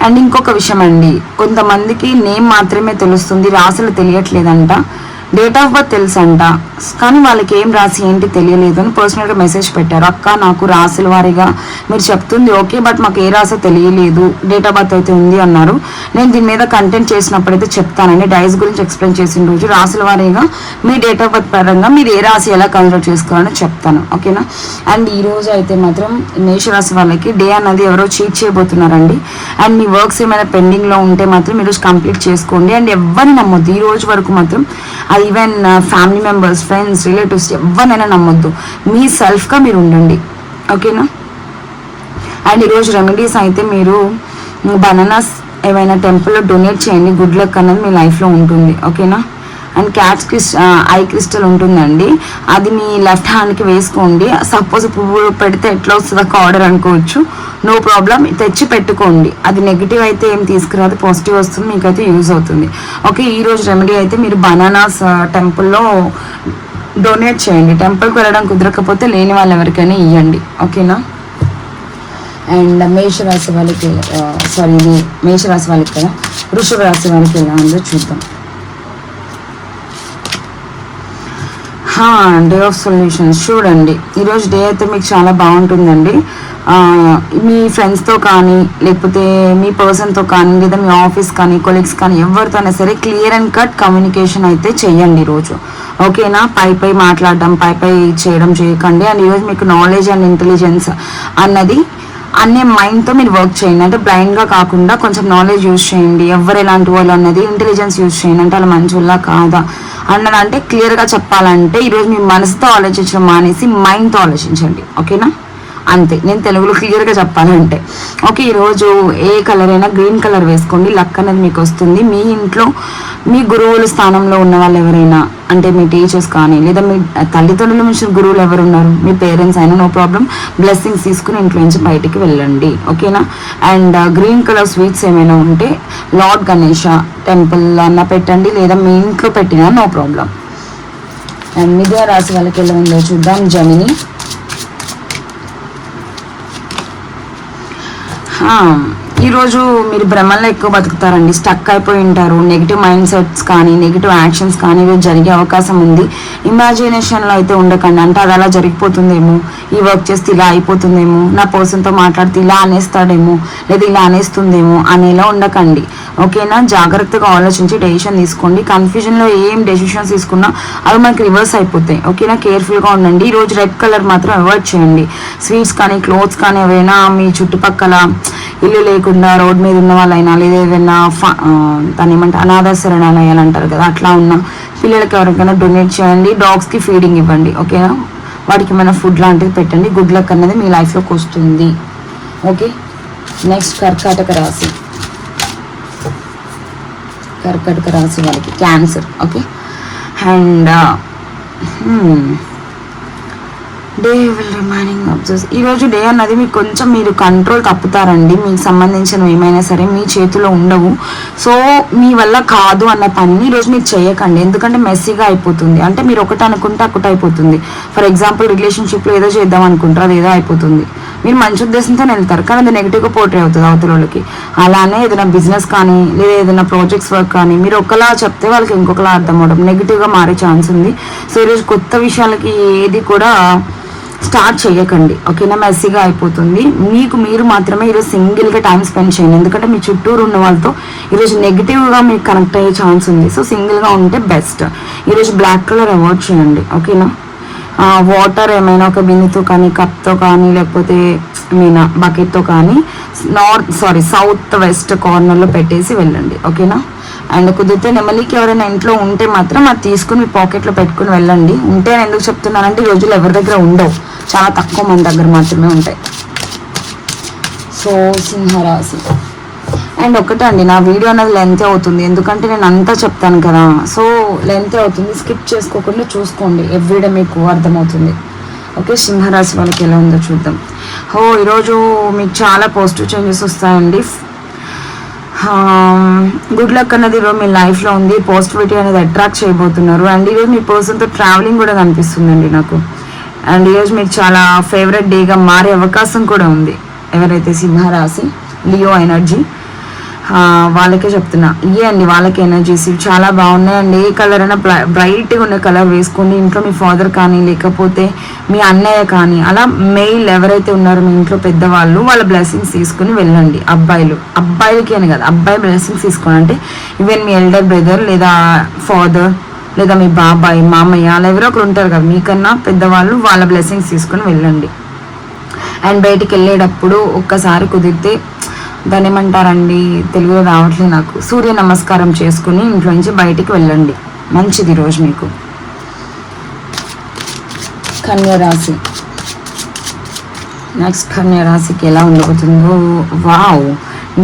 అండ్ ఇంకొక విషయం అండి, కొంతమందికి నేమ్ మాత్రమే తెలుస్తుంది, రాసులు తెలియట్లేదంట. డేట్ ఆఫ్ బర్త్ తెలుసంట, కానీ వాళ్ళకి ఏం రాసి ఏంటి తెలియలేదు అని పర్సనల్గా మెసేజ్ పెట్టారు. అక్క నాకు రాసుల వారిగా మీరు చెప్తుంది ఓకే, బట్ మాకు ఏ రాసో తెలియలేదు, డేట్ ఆఫ్ బర్త్ అయితే ఉంది అన్నారు. నేను దీని మీద కంటెంట్ చేసినప్పుడైతే చెప్తానండి, డైస్ గురించి ఎక్స్ప్లెయిన్ చేసిన రోజు రాసుల వారిగా మీ డేట్ ఆఫ్ బర్త్ పరంగా మీరు ఏ రాశి ఎలా కన్సిడర్ చేసుకోవాలని చెప్తాను. ఓకేనా, అండ్ ఈ రోజు అయితే మాత్రం మేషరాశి వాళ్ళకి డే అన్నది ఎవరో చీట్ చేయబోతున్నారండి. అండ్ మీ వర్క్స్ ఏమైనా పెండింగ్లో ఉంటే మాత్రం ఈరోజు కంప్లీట్ చేసుకోండి. అండ్ ఎవరిని నమ్మొద్దు ఈ రోజు వరకు మాత్రం, అది even family members, friends, relatives ఎవరినైనా నమ్మొద్దు, మీ సెల్ఫ్గా మీరు ఉండండి. ఓకేనా, అండ్ ఈరోజు రెమెడీస్ అయితే మీరు బనానాస్ ఏమైనా టెంపుల్లో డొనేట్ చేయండి, గుడ్ లక్ అన్నది మీ లైఫ్లో ఉంటుంది. ఓకేనా, అండ్ క్యాట్స్ ఐ క్రిస్టల్ ఉంటుందండి, అది మీ లెఫ్ట్ హ్యాండ్కి వేసుకోండి. సపోజ్ పువ్వు పెడితే ఎట్లా వస్తుందో ఆర్డర్ అనుకోవచ్చు, నో ప్రాబ్లం, తెచ్చి పెట్టుకోండి. అది నెగిటివ్ అయితే ఏం తీసుకురాదు, పాజిటివ్ వస్తుంది, మీకైతే యూజ్ అవుతుంది. ఓకే, ఈరోజు రెమెడీ అయితే మీరు బనానాస్ టెంపుల్లో డొనేట్ చేయండి. టెంపుల్కి వెళ్ళడం కుదరకపోతే లేని వాళ్ళు ఎవరికైనా ఇవ్వండి. ఓకేనా. అండ్ మేషరాశి వాళ్ళకి ఇది మేషరాశి వాళ్ళకి కదా, వృషభ రాశి వాళ్ళకి ఎలా ఉందో చూద్దాం. డే ఆఫ్ సొల్యూషన్స్ చూడండి, ఈరోజు డే అయితే మీకు చాలా బాగుంటుందండి. మీ ఫ్రెండ్స్తో కానీ లేకపోతే మీ పర్సన్తో కానీ లేదా మీ ఆఫీస్ కానీ కొలీగ్స్ కానీ ఎవరితోనే సరే క్లియర్ అండ్ కట్ కమ్యూనికేషన్ అయితే చెయ్యండి ఈరోజు. ఓకేనా. పై మాట్లాడడం పై చేయడం చేయకండి. అండ్ ఈరోజు మీకు నాలెడ్జ్ అండ్ ఇంటెలిజెన్స్ అన్నది అనే మైండ్తో మీరు వర్క్ చేయండి. అంటే బ్లైండ్గా కాకుండా కొంచెం నాలెడ్జ్ యూజ్ చేయండి. ఎవరు ఎలాంటి వాళ్ళు అన్నది ఇంటెలిజెన్స్ యూజ్ చేయండి. అంటే అలా మంచి వాళ్ళ కాదా అన్నది అంటే క్లియర్గా చెప్పాలంటే ఈరోజు మీ మనసుతో ఆలోచించడం మానేసి మైండ్తో ఆలోచించండి. ఓకేనా. అంతే, నేను తెలుగులో క్లియర్గా చెప్పాలంటే. ఓకే, ఈరోజు ఏ కలర్ అయినా గ్రీన్ కలర్ వేసుకోండి, లక్ అనేది మీకు వస్తుంది. మీ ఇంట్లో మీ గురువుల స్థానంలో ఉన్న వాళ్ళు ఎవరైనా, అంటే మీ టీచర్స్ కానీ లేదా మీ తల్లిదండ్రుల నుంచి గురువులు ఎవరు ఉన్నారు, మీ పేరెంట్స్ అయినా నో ప్రాబ్లం, బ్లెస్సింగ్స్ తీసుకుని ఇంట్లో నుంచి బయటికి వెళ్ళండి. ఓకేనా. అండ్ గ్రీన్ కలర్ స్వీట్స్ ఏమైనా ఉంటే లార్డ్ గణేష టెంపుల్ అన్న పెట్టండి, లేదా మీ ఇంట్లో పెట్టినా నో ప్రాబ్లం. అండ్ మిథున రాశి వాళ్ళకి ఎలా ఉందో చూద్దాం. జమిని, ఈరోజు మీరు భ్రమల్లో ఎక్కువ బతుకుతారండి, స్టక్ అయిపోయి ఉంటారు. నెగిటివ్ మైండ్ సెట్స్ కానీ నెగిటివ్ యాక్షన్స్ కానీ ఈరోజు జరిగే అవకాశం ఉంది. ఇమాజినేషన్లో అయితే ఉండకండి. అంటే అది అలా జరిగిపోతుందేమో, ఈ వర్క్ చేస్తే ఇలా అయిపోతుందేమో, నా పర్సన్తో మాట్లాడితే ఇలా అనేస్తాడేమో లేదా ఇలా అనేస్తుందేమో అనేలా ఉండకండి. ఓకేనా. జాగ్రత్తగా ఆలోచించి డెసిషన్ తీసుకోండి. కన్ఫ్యూజన్లో ఏం డెసిషన్స్ తీసుకున్నా అవి మనకి రివర్స్ అయిపోతాయి. ఓకేనా. కేర్ఫుల్గా ఉండండి. ఈరోజు రెడ్ కలర్ మాత్రం అవాయిడ్ చేయండి. స్వీట్స్ కానీ క్లోత్స్ కానీ ఏవైనా మీ చుట్టుపక్కల ఇల్లు లేకుండా రోడ్ మీద ఉన్న వాళ్ళైనా లేదా ఏదైనా దాని ఏమంటే అనాథ శరణాలయాలు అంటారు కదా, అట్లా ఉన్న పిల్లలకి ఎవరికైనా డొనేట్ చేయండి. డాగ్స్కి ఫీడింగ్ ఇవ్వండి. ఓకేనా. వాటికి ఏమైనా ఫుడ్ లాంటిది పెట్టండి. గుడ్ లక్ అనేది మీ లైఫ్లోకి వస్తుంది. ఓకే. నెక్స్ట్ కర్కాటక రాశి వాళ్ళకి cancer. Okay. And day will remaining observe. ఈరోజు డే అన్నది మీకు కొంచెం మీరు కంట్రోల్ తప్పుతారండి. మీకు సంబంధించినవి ఏమైనా సరే మీ చేతిలో ఉండవు. సో మీ వల్ల కాదు అన్న పని ఈరోజు మీరు చేయకండి. ఎందుకంటే మెస్సీగా అయిపోతుంది. అంటే మీరు ఒకటి అనుకుంటే ఒకటి అయిపోతుంది. ఫర్ ఎగ్జాంపుల్ రిలేషన్షిప్లో ఏదో చేద్దాం అనుకుంటారు, అది ఏదో అయిపోతుంది. మీరు మంచి ఉద్దేశంతో వెళ్తారు కానీ అది నెగిటివ్గా పోర్ట్రే అవుతుంది అవతల వాళ్ళకి. అలానే ఏదైనా బిజినెస్ కానీ లేదా ఏదైనా ప్రాజెక్ట్స్ వర్క్ కానీ మీరు ఒకలా చెప్తే వాళ్ళకి ఇంకొకలా అర్థం అవడం, నెగిటివ్గా మారే ఛాన్స్ ఉంది. సో ఈరోజు కొత్త విషయాలకి ఏది కూడా స్టార్ట్ చేయకండి. ఓకేనా. మెస్సీగా అయిపోతుంది. మీకు మీరు మాత్రమే ఈరోజు సింగిల్గా టైం స్పెండ్ చేయండి. ఎందుకంటే మీ చుట్టూరు ఉన్న వాళ్ళతో ఈరోజు నెగిటివ్గా మీకు కనెక్ట్ అయ్యే ఛాన్స్ ఉంది. సో సింగిల్గా ఉంటే బెస్ట్. ఈరోజు బ్లాక్ కలర్ అవాయిడ్ చేయండి. ఓకేనా. వాటర్ ఏమైనా ఒక బిందుతో కానీ కప్తో కానీ లేకపోతే మీనా బకెట్తో కానీ సౌత్ వెస్ట్ కార్నర్లో పెట్టేసి వెళ్ళండి. ఓకేనా. అండ్ కుదిరితే నెమలికి ఎవరైనా ఇంట్లో ఉంటే మాత్రం అది తీసుకుని మీ పాకెట్లో పెట్టుకుని వెళ్ళండి. ఉంటే నేను ఎందుకు చెప్తున్నానంటే ఈ రోజులు ఎవరి దగ్గర ఉండవు, చాలా తక్కువ మన దగ్గర మాత్రమే ఉంటాయి. సో సింహరాశి. అండ్ ఒకటండి, నా వీడియో అనేది లెంత్ అవుతుంది ఎందుకంటే నేను అంతా చెప్తాను కదా, సో లెంత్ అవుతుంది. స్కిప్ చేసుకోకుండా చూసుకోండి, ఎవ్రీడే మీకు అర్థమవుతుంది. ఓకే. సింహరాశి వాళ్ళకి ఎలా ఉందో చూద్దాం. ఈరోజు మీకు చాలా పాజిటివ్ చేంజెస్ వస్తాయండి. గుడ్ లక్ అన్నది ఈరోజు మీ లైఫ్లో ఉంది. పాజిటివిటీ అనేది అట్రాక్ట్ చేయబోతున్నారు. అండ్ ఈరోజు మీ పర్సన్తో ట్రావెలింగ్ కూడా కనిపిస్తుందండి నాకు. అండ్ ఈరోజు మీకు చాలా ఫేవరెట్ డేగా మారే అవకాశం కూడా ఉంది. ఎవరైతే సింహరాశి లియో ఎనర్జీ వాళ్ళకే చెప్తున్నా, ఇవ్వండి వాళ్ళకి ఎనర్జీస్ చాలా బాగున్నాయండి. ఏ కలర్ అయినా బ్రైట్గా ఉన్న కలర్ వేసుకోండి. ఇంట్లో మీ ఫాదర్ కానీ లేకపోతే మీ అన్నయ్య కానీ అలా మెయిల్ ఎవరైతే ఉన్నారో మీ ఇంట్లో పెద్దవాళ్ళు వాళ్ళ బ్లెస్సింగ్స్ తీసుకుని వెళ్ళండి. అబ్బాయిలకి అని కదా, అబ్బాయి బ్లెస్సింగ్స్ తీసుకోండి. అంటే ఈవెన్ మీ ఎల్డర్ బ్రదర్ లేదా ఫాదర్ లేదా మీ బాబాయ్ మామయ్య అలా ఎవరో ఒకరు ఉంటారు కదా మీకన్నా పెద్దవాళ్ళు, వాళ్ళ బ్లెస్సింగ్స్ తీసుకుని వెళ్ళండి. అండ్ బయటికి వెళ్ళేటప్పుడు ఒక్కసారి కుదిరితే దాన్ని ఏమంటారండి తెలుగులో రావట్లేదు నాకు, సూర్య నమస్కారం చేసుకుని ఇంట్లో నుంచి బయటికి వెళ్ళండి. మంచిది రోజు మీకు. కన్యారాశి. నెక్స్ట్ కన్యారాశికి ఎలా ఉండబోతుందో. Wow,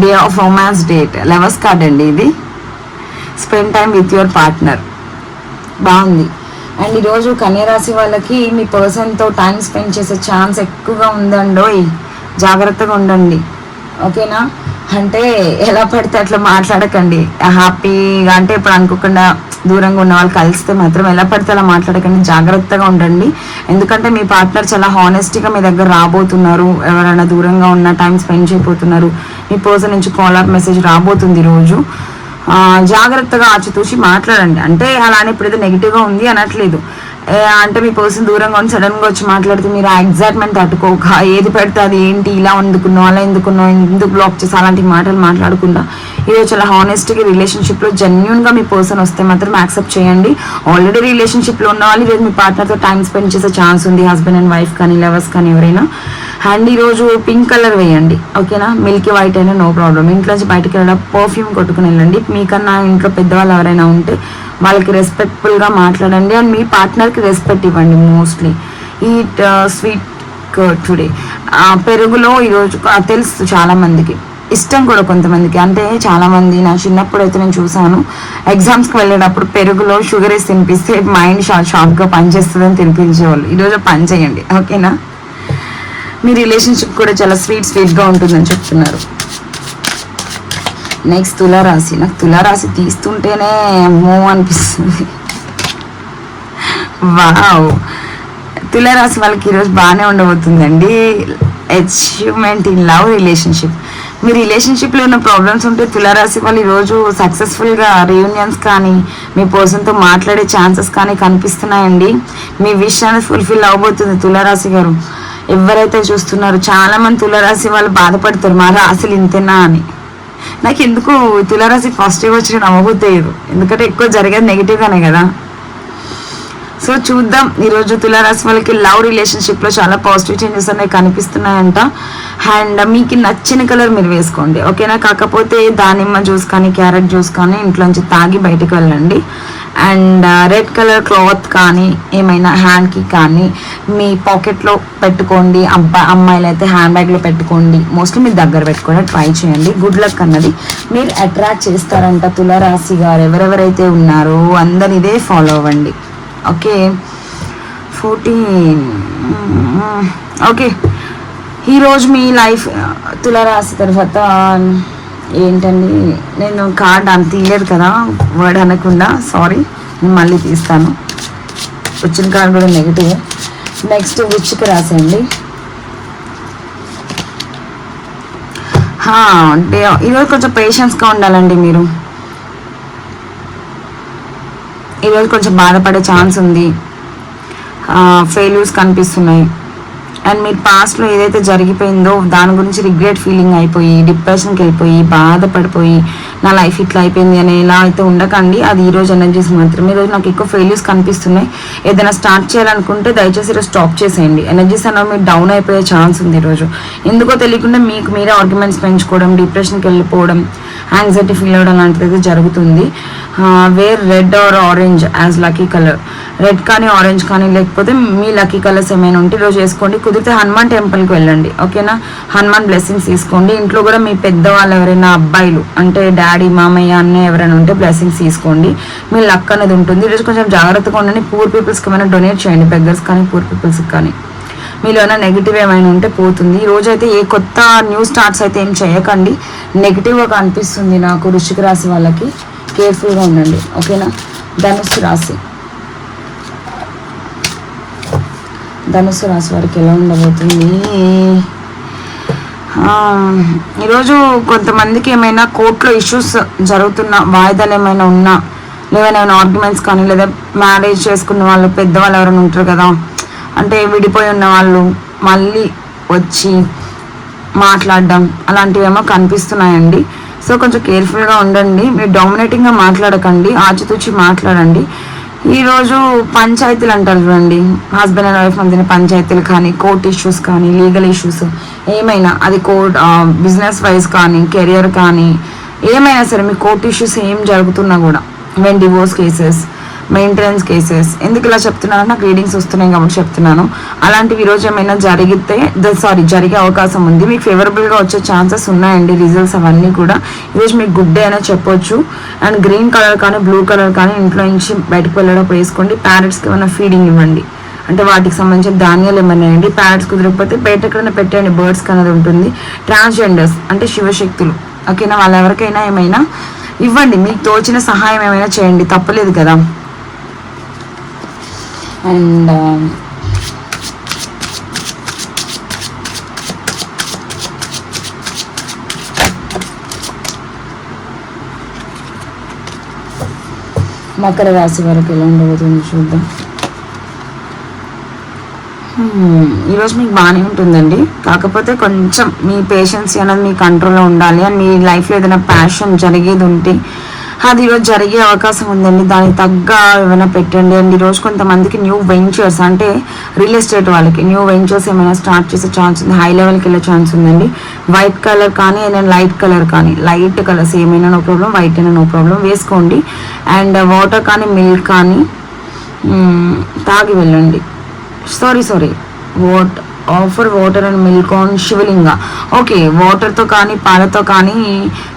day of romance date, lovers card అండి ఇది. Spend time with your partner. బాగుంది. అండ్ ఈరోజు కన్యరాశి వాళ్ళకి మీ పర్సన్తో టైం స్పెండ్ చేసే ఛాన్స్ ఎక్కువగా ఉందండోయ్, జాగ్రత్తగా ఉండండి. ఓకేనా? అంటే ఎలా పడితే అట్లా మాట్లాడకండి. హ్యాపీగా అంటే ఇప్పుడు అనుకోకుండా దూరంగా ఉన్న వాళ్ళు కలిస్తే మాత్రం ఎలా పడితే అలా మాట్లాడకండి, జాగ్రత్తగా ఉండండి. ఎందుకంటే మీ పార్ట్నర్ చాలా హానెస్టీగా మీ దగ్గర రాబోతున్నారు. ఎవరైనా దూరంగా ఉన్న టైం స్పెండ్ చేయబోతున్నారు. మీ పర్సన్ నుంచి కాల్ ఆర్ మెసేజ్ రాబోతుంది రోజు. జాగ్రత్తగా ఆచితూచి మాట్లాడండి. అంటే అలానే ఇప్పుడైతే నెగిటివ్గా ఉంది అనట్లేదు. అంటే మీ పర్సన్ దూరంగా ఉండి సడన్గా వచ్చి మాట్లాడితే మీరు ఆ ఎగ్జైట్మెంట్ తట్టుకోక ఏది పెడితే అది ఏంటి, ఇలా ఎందుకున్నావు, అలా ఎందుకున్నావు, ఎందుకు బ్లాక్ చేసి అలాంటి మాటలు మాట్లాడకుండా ఈరోజు చాలా హానెస్ట్గా రిలేషన్షిప్లో జెన్యున్గా మీ పర్సన్ వస్తే మాత్రం యాక్సెప్ట్ చేయండి. ఆల్రెడీ రిలేషన్షిప్లో ఉన్న వాళ్ళు ఈరోజు మీ పార్ట్నర్తో టైం స్పెండ్ చేసే ఛాన్స్ ఉంది, హస్బెండ్ అండ్ వైఫ్ కానీ లవర్స్ కానీ ఎవరైనా. అండ్ ఈరోజు పింక్ కలర్ వేయండి. ఓకేనా? మిల్కీ వైట్ అయినా నో ప్రాబ్లం. ఇంట్లోంచి బయటకు వెళ్ళడం పర్ఫ్యూమ్ కొట్టుకుని వెళ్ళండి. మీకన్నా ఇంట్లో పెద్దవాళ్ళు ఎవరైనా ఉంటే వాళ్ళకి రెస్పెక్ట్ఫుల్గా మాట్లాడండి. అండ్ మీ పార్ట్నర్కి రెస్పెక్ట్ ఇవ్వండి. Mostly eat sweet curd today. పెరుగులో ఈరోజు తెలుసు చాలామందికి ఇష్టం కూడా కొంతమందికి. అంటే చాలామంది నా చిన్నప్పుడు అయితే నేను చూసాను, ఎగ్జామ్స్కి వెళ్ళేటప్పుడు పెరుగులో షుగర్ వేసి తినిపిస్తే మైండ్ షార్ప్గా పనిచేస్తుందని తినిపించేవాళ్ళు. ఈరోజు పని చేయండి. ఓకేనా? మీ రిలేషన్షిప్ కూడా చాలా స్వీట్గా ఉంటుందని చెప్తున్నారు. నెక్స్ట్ తులారాశి. నాకు తులారాశి తీస్తుంటేనే అమ్మో అనిపిస్తుంది. వావ్, తులారాశి వాళ్ళకి ఈరోజు బాగానే ఉండబోతుందండి. Achievement in love relationship. మీ రిలేషన్షిప్లో ఉన్న ప్రాబ్లమ్స్ ఉంటే తులారాశి వాళ్ళు ఈరోజు సక్సెస్ఫుల్గా రియూనియన్స్ కానీ మీ పర్సన్తో మాట్లాడే ఛాన్సెస్ కానీ కనిపిస్తున్నాయండి. మీ విష్ అనేది ఫుల్ఫిల్ అవబోతుంది తులారాశి గారు. ఎవరైతే చూస్తున్నారో చాలామంది తులారాశి వాళ్ళు బాధపడతారు, మా రాశులు ఇంతేనా అని. నాకు ఎందుకు తులారాశి పాజిటివ్ వచ్చిన నమ్మబోతుంది, ఎందుకంటే ఎక్కువ జరిగేది నెగిటివ్గానే కదా. సో చూద్దాం. ఈరోజు తులారాశి వాళ్ళకి లవ్ రిలేషన్షిప్లో చాలా పాజిటివ్ చేంజెస్ అనేవి కనిపిస్తున్నాయంట. అండ్ మీకు నచ్చిన కలర్ మీరు వేసుకోండి. ఓకేనా? కాకపోతే దానిమ్మ జ్యూస్ కానీ క్యారెట్ జ్యూస్ కానీ ఇంట్లోంచి తాగి బయటకు వెళ్ళండి. అండ్ రెడ్ కలర్ క్లాత్ కానీ ఏమైనా హ్యాండ్కి కానీ మీ పాకెట్లో పెట్టుకోండి. అమ్మాయిలు అయితే హ్యాండ్ బ్యాగ్లో పెట్టుకోండి. మోస్ట్లీ మీరు దగ్గర పెట్టుకోవడం ట్రై చేయండి. గుడ్ లక్ అన్నది మీరు అట్రాక్ట్ చేస్తారంట. తులారాశి గారు ఎవరెవరైతే ఉన్నారో అందరు ఇదే ఫాలో అవ్వండి. ఓకే 14. ఓకే, ఈరోజు మీ లైఫ్ తులారాశి తర్వాత ఏంటండి, నేను కార్డ్ అంత తీయలేదు కదా వర్డ్ అనకుండా, సారీ, నేను మళ్ళీ తీస్తాను. వచ్చిన కార్డ్ కూడా నెగిటివ్. నెక్స్ట్ వృశ్చిక రాశి అండి. అంటే ఈరోజు కొంచెం పేషెన్స్గా ఉండాలండి. మీరు ఈరోజు కొంచెం బాధపడే ఛాన్స్ ఉంది. ఫెయిల్యూర్స్ కనిపిస్తున్నాయి. అండ్ మీరు పాస్ట్లో ఏదైతే జరిగిపోయిందో దాని గురించి రిగ్రెట్ ఫీలింగ్ అయిపోయి డిప్రెషన్కి వెళ్ళిపోయి బాధపడిపోయి నా లైఫ్ ఇట్లా అయిపోయింది అని ఎలా అయితే ఉండకండి. అది ఈరోజు ఎనర్జీస్ మాత్రమే. ఈరోజు నాకు ఎక్కువ ఫెయిల్యూర్స్ కనిపిస్తున్నాయి. ఏదైనా స్టార్ట్ చేయాలనుకుంటే దయచేసి ఈరోజు స్టాప్ చేసేయండి. ఎనర్జీస్ అనేవి మీరు డౌన్ అయిపోయే ఛాన్స్ ఉంది ఈరోజు. ఎందుకో తెలియకుండా మీకు మీరే ఆర్గ్యుమెంట్స్ పెంచుకోవడం, డిప్రెషన్కి వెళ్ళిపోవడం, యాంగ్జైటీ ఫీల్ అవ్వడం లాంటిది అయితే జరుగుతుంది. Wear red or orange as lucky colour. Red కానీ ఆరెంజ్ కానీ లేకపోతే మీ లక్కీ కలర్స్ ఏమైనా ఉంటే ఈరోజు వేసుకోండి. కుదిరితే హనుమాన్ టెంపుల్కి వెళ్ళండి. ఓకేనా? హనుమాన్ బ్లెస్సింగ్స్ తీసుకోండి. ఇంట్లో కూడా మీ పెద్దవాళ్ళు ఎవరైనా అబ్బాయిలు అంటే డాడీ మామయ్య అన్నయ్య ఎవరైనా ఉంటే బ్లెస్సింగ్స్ తీసుకోండి. మీ లక్ అనేది ఉంటుంది. ఈరోజు కొంచెం జాగ్రత్తగా ఉండండి. పూర్ పీపుల్స్కి ఏమైనా డొనేట్ చేయండి, బెగ్గర్స్ కానీ పూర్ పీపుల్స్కి కానీ. మీలో ఏమైనా నెగిటివ్ ఏమైనా ఉంటే పోతుంది. ఈరోజు అయితే ఏ కొత్త న్యూ స్టార్ట్స్ అయితే ఏం చేయకండి. నెగిటివ్గా కనిపిస్తుంది నాకు వృశ్చిక రాశి వాళ్ళకి. కేర్ఫుల్గా ఉండండి. ఓకేనా? ధనుస్సు రాశి. ధనుస్సు రాశి వారికి ఎలా ఉండబోతుంది ఈరోజు? కొంతమందికి ఏమైనా కోర్టులో ఇష్యూస్ జరుగుతున్న, వాయిదాలు ఏమైనా ఉన్నా, లేవైనా ఆర్గ్యుమెంట్స్ కానీ, లేదా మ్యారేజ్ చేసుకున్న వాళ్ళు పెద్దవాళ్ళు ఎవరైనా ఉంటారు కదా, అంటే విడిపోయి ఉన్న వాళ్ళు మళ్ళీ వచ్చి మాట్లాడడం అలాంటివి ఏమో కనిపిస్తున్నాయండి. సో కొంచెం కేర్ఫుల్గా ఉండండి. మీరు డామినేటింగ్గా మాట్లాడకండి, ఆచితూచి మాట్లాడండి. ఈరోజు పంచాయతీలు అంటారు చూడండి, హస్బెండ్ అండ్ వైఫ్ మధ్యన పంచాయతీలు కానీ, కోర్ట్ ఇష్యూస్ కానీ, లీగల్ ఇష్యూస్ ఏమైనా, అది బిజినెస్ వైజ్ కానీ, కెరియర్ కానీ, ఏమైనా సరే మీ కోర్ట్ ఇష్యూస్ ఏం జరుగుతున్నా కూడా, even divorce cases, maintenance cases. ఎందుకు ఇలా చెప్తున్నాను, నాకు రీడింగ్స్ వస్తున్నాయి కాబట్టి చెప్తున్నాను. అలాంటివి ఈరోజు ఏమైనా జరిగే అవకాశం ఉంది. మీకు ఫేవరబుల్గా వచ్చే ఛాన్సెస్ ఉన్నాయండి. రిజల్ట్స్ అవన్నీ కూడా ఈరోజు మీకు గుడ్ డే అనే చెప్పొచ్చు. అండ్ గ్రీన్ కలర్ కానీ బ్లూ కలర్ కానీ ఇంట్లో నుంచి బయటకు వెళ్ళేటప్పుడు వేసుకోండి. ప్యారెట్స్కి ఏమైనా ఫీడింగ్ ఇవ్వండి, అంటే వాటికి సంబంధించిన ధాన్యాలు ఏమైనా వేయండి. ప్యారెట్స్ కుదరకపోతే బయట ఎక్కడైనా పెట్టండి, బర్డ్స్కి అనేది ఉంటుంది. ట్రాన్స్జెండర్స్ అంటే శివశక్తులు, ఓకేనా, వాళ్ళ ఎవరికైనా ఏమైనా ఇవ్వండి. మీకు తోచిన సహాయం ఏమైనా చేయండి, తప్పలేదు కదా. అండ్ మకర రాశి వరకు ఎలా ఉండబోతుంది చూద్దాం. ఈరోజు మీకు బాగానే ఉంటుందండి. కాకపోతే కొంచెం మీ పేషెన్స్ అనేది మీ కంట్రోల్లో ఉండాలి. అండ్ మీ లైఫ్లో ఏదైనా ప్యాషన్ జరిగేది ఉంటే అది ఈరోజు జరిగే అవకాశం ఉందండి. దానికి తగ్గ ఏమైనా పెట్టండి. అండ్ ఈరోజు కొంతమందికి న్యూ వెంచర్స్, అంటే రియల్ ఎస్టేట్ వాళ్ళకి న్యూ వెంచర్స్ ఏమైనా స్టార్ట్ చేసే ఛాన్స్ ఉంది. హై లెవెల్కి వెళ్ళే ఛాన్స్ ఉందండి. వైట్ కలర్ కానీ ఏదైనా లైట్ కలర్ కానీ, లైట్ కలర్స్ ఏమైనా నో ప్రాబ్లం, వైట్ అయినా నో ప్రాబ్లం వేసుకోండి. అండ్ వాటర్ కానీ మిల్క్ కానీ తాగి వెళ్ళండి. Sorry offer water and milk on Shivalinga. Okay, వాటర్తో కానీ పాలతో కానీ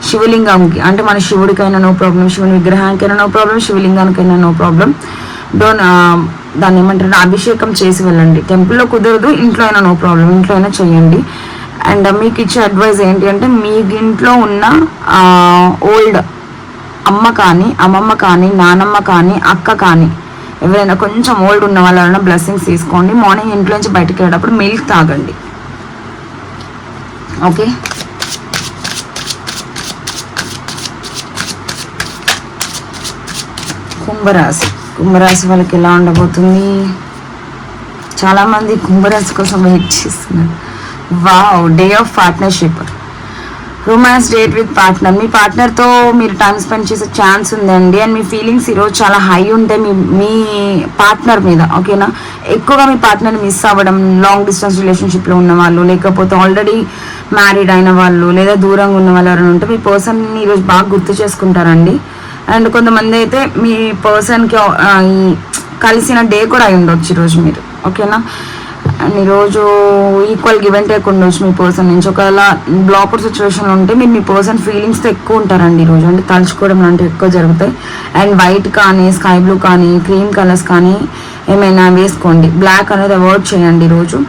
శివలింగంకి, అంటే మన శివుడికైనా నో ప్రాబ్లం, శివుని విగ్రహానికైనా నో ప్రాబ్లం, శివలింగానికైనా నో ప్రాబ్లం. దాన్ని ఏమంటారు, అభిషేకం చేసి వెళ్ళండి. టెంపుల్లో కుదరదు, ఇంట్లో అయినా నో ప్రాబ్లం, ఇంట్లో అయినా చేయండి. అండ్ మీకు ఇచ్చే అడ్వైజ్ ఏంటి అంటే, మీ ఇంట్లో ఉన్న ఓల్డ్ అమ్మ కానీ, అమ్మమ్మ కానీ, నానమ్మ కానీ, అక్క కానీ, ఎవరైనా కొంచెం ఓల్డ్ ఉన్న వాళ్ళ బ్లెస్సింగ్స్ తీసుకోండి. మార్నింగ్ ఇంట్లో నుంచి బయటకు వెళ్ళేటప్పుడు మిల్క్ తాగండి, ఓకే. కుంభరాశి వాళ్ళకి ఎలా ఉండబోతుంది? చాలామంది కుంభరాశి కోసం వెయిట్ చేస్తున్నారు. Wow, day of partnership, romance date with partner. మీ పార్ట్నర్తో మీరు టైం స్పెండ్ చేసే ఛాన్స్ ఉందండి. అండ్ మీ ఫీలింగ్స్ ఈరోజు చాలా హై ఉంటాయి మీ పార్ట్నర్ మీద, ఓకేనా. ఎక్కువగా మీ పార్ట్నర్ని మిస్ అవ్వడం, లాంగ్ డిస్టెన్స్ రిలేషన్షిప్లో ఉన్న వాళ్ళు, లేకపోతే ఆల్రెడీ మ్యారీడ్ అయిన వాళ్ళు, లేదా దూరంగా ఉన్న వాళ్ళు ఎవరైనా ఉంటే మీ పర్సన్ని ఈరోజు బాగా గుర్తు చేసుకుంటారండి. అండ్ కొంతమంది అయితే మీ పర్సన్కి కలిసిన డే కూడా అయి ఉండొచ్చు ఈరోజు మీరు, ఓకేనా. అండ్ ఈరోజు ఈక్వల్ గివ్ అండ్ టేక్ ఉండొచ్చు మీ పర్సన్ నుంచి. ఒకవేళ బ్లాక్అవుట్ సిచ్యువేషన్ ఉంటే మీరు మీ పర్సన్ ఫీలింగ్స్తో ఎక్కువ ఉంటారండి ఈరోజు, అంటే తలుచుకోవడం లాంటివి ఎక్కువ జరుగుతాయి. అండ్ వైట్ కానీ, స్కై బ్లూ కానీ, క్రీమ్ కలర్స్ కానీ ఏమైనా వేసుకోండి. బ్లాక్ అనేది అవాయిడ్ చేయండి ఈరోజు.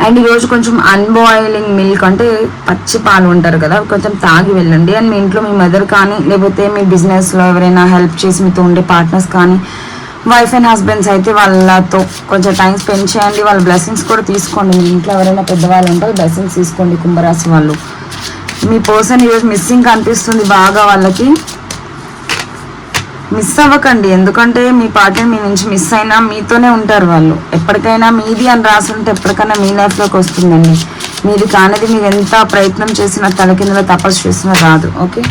అండ్ ఈరోజు కొంచెం అన్బాయిలింగ్ మిల్క్, అంటే పచ్చి పాలు ఉంటారు కదా, కొంచెం తాగి వెళ్ళండి. అండ్ మీ ఇంట్లో మీ మదర్ కానీ, లేకపోతే మీ బిజినెస్లో ఎవరైనా హెల్ప్ చేసి మీతో ఉండే పార్ట్నర్స్ కానీ, వైఫ్ అండ్ హస్బెండ్స్ అయితే వాళ్ళతో కొంచెం టైం స్పెండ్ చేయండి. వాళ్ళ బ్లెస్సింగ్స్ కూడా తీసుకోండి. మీ ఇంట్లో ఎవరైనా పెద్దవాళ్ళు ఉంటారు, బ్లెస్సింగ్స్ తీసుకోండి. కుంభరాశి వాళ్ళు, మీ పర్సన్ ఈరోజు మిస్సింగ్ కనిపిస్తుంది బాగా. వాళ్ళకి మిస్ అవ్వకండి, ఎందుకంటే మీ పార్ట్నర్ మీ నుంచి మిస్ అయినా మీతోనే ఉంటారు వాళ్ళు. ఎప్పటికైనా మీది అని రాసుంటే ఎప్పటికైనా మీ లైఫ్లోకి వస్తుందండి. మీది కానిది మీరు ఎంత ప్రయత్నం చేసినా, తలకిందులో తపస్సు చేసినా రాదు, ఓకే.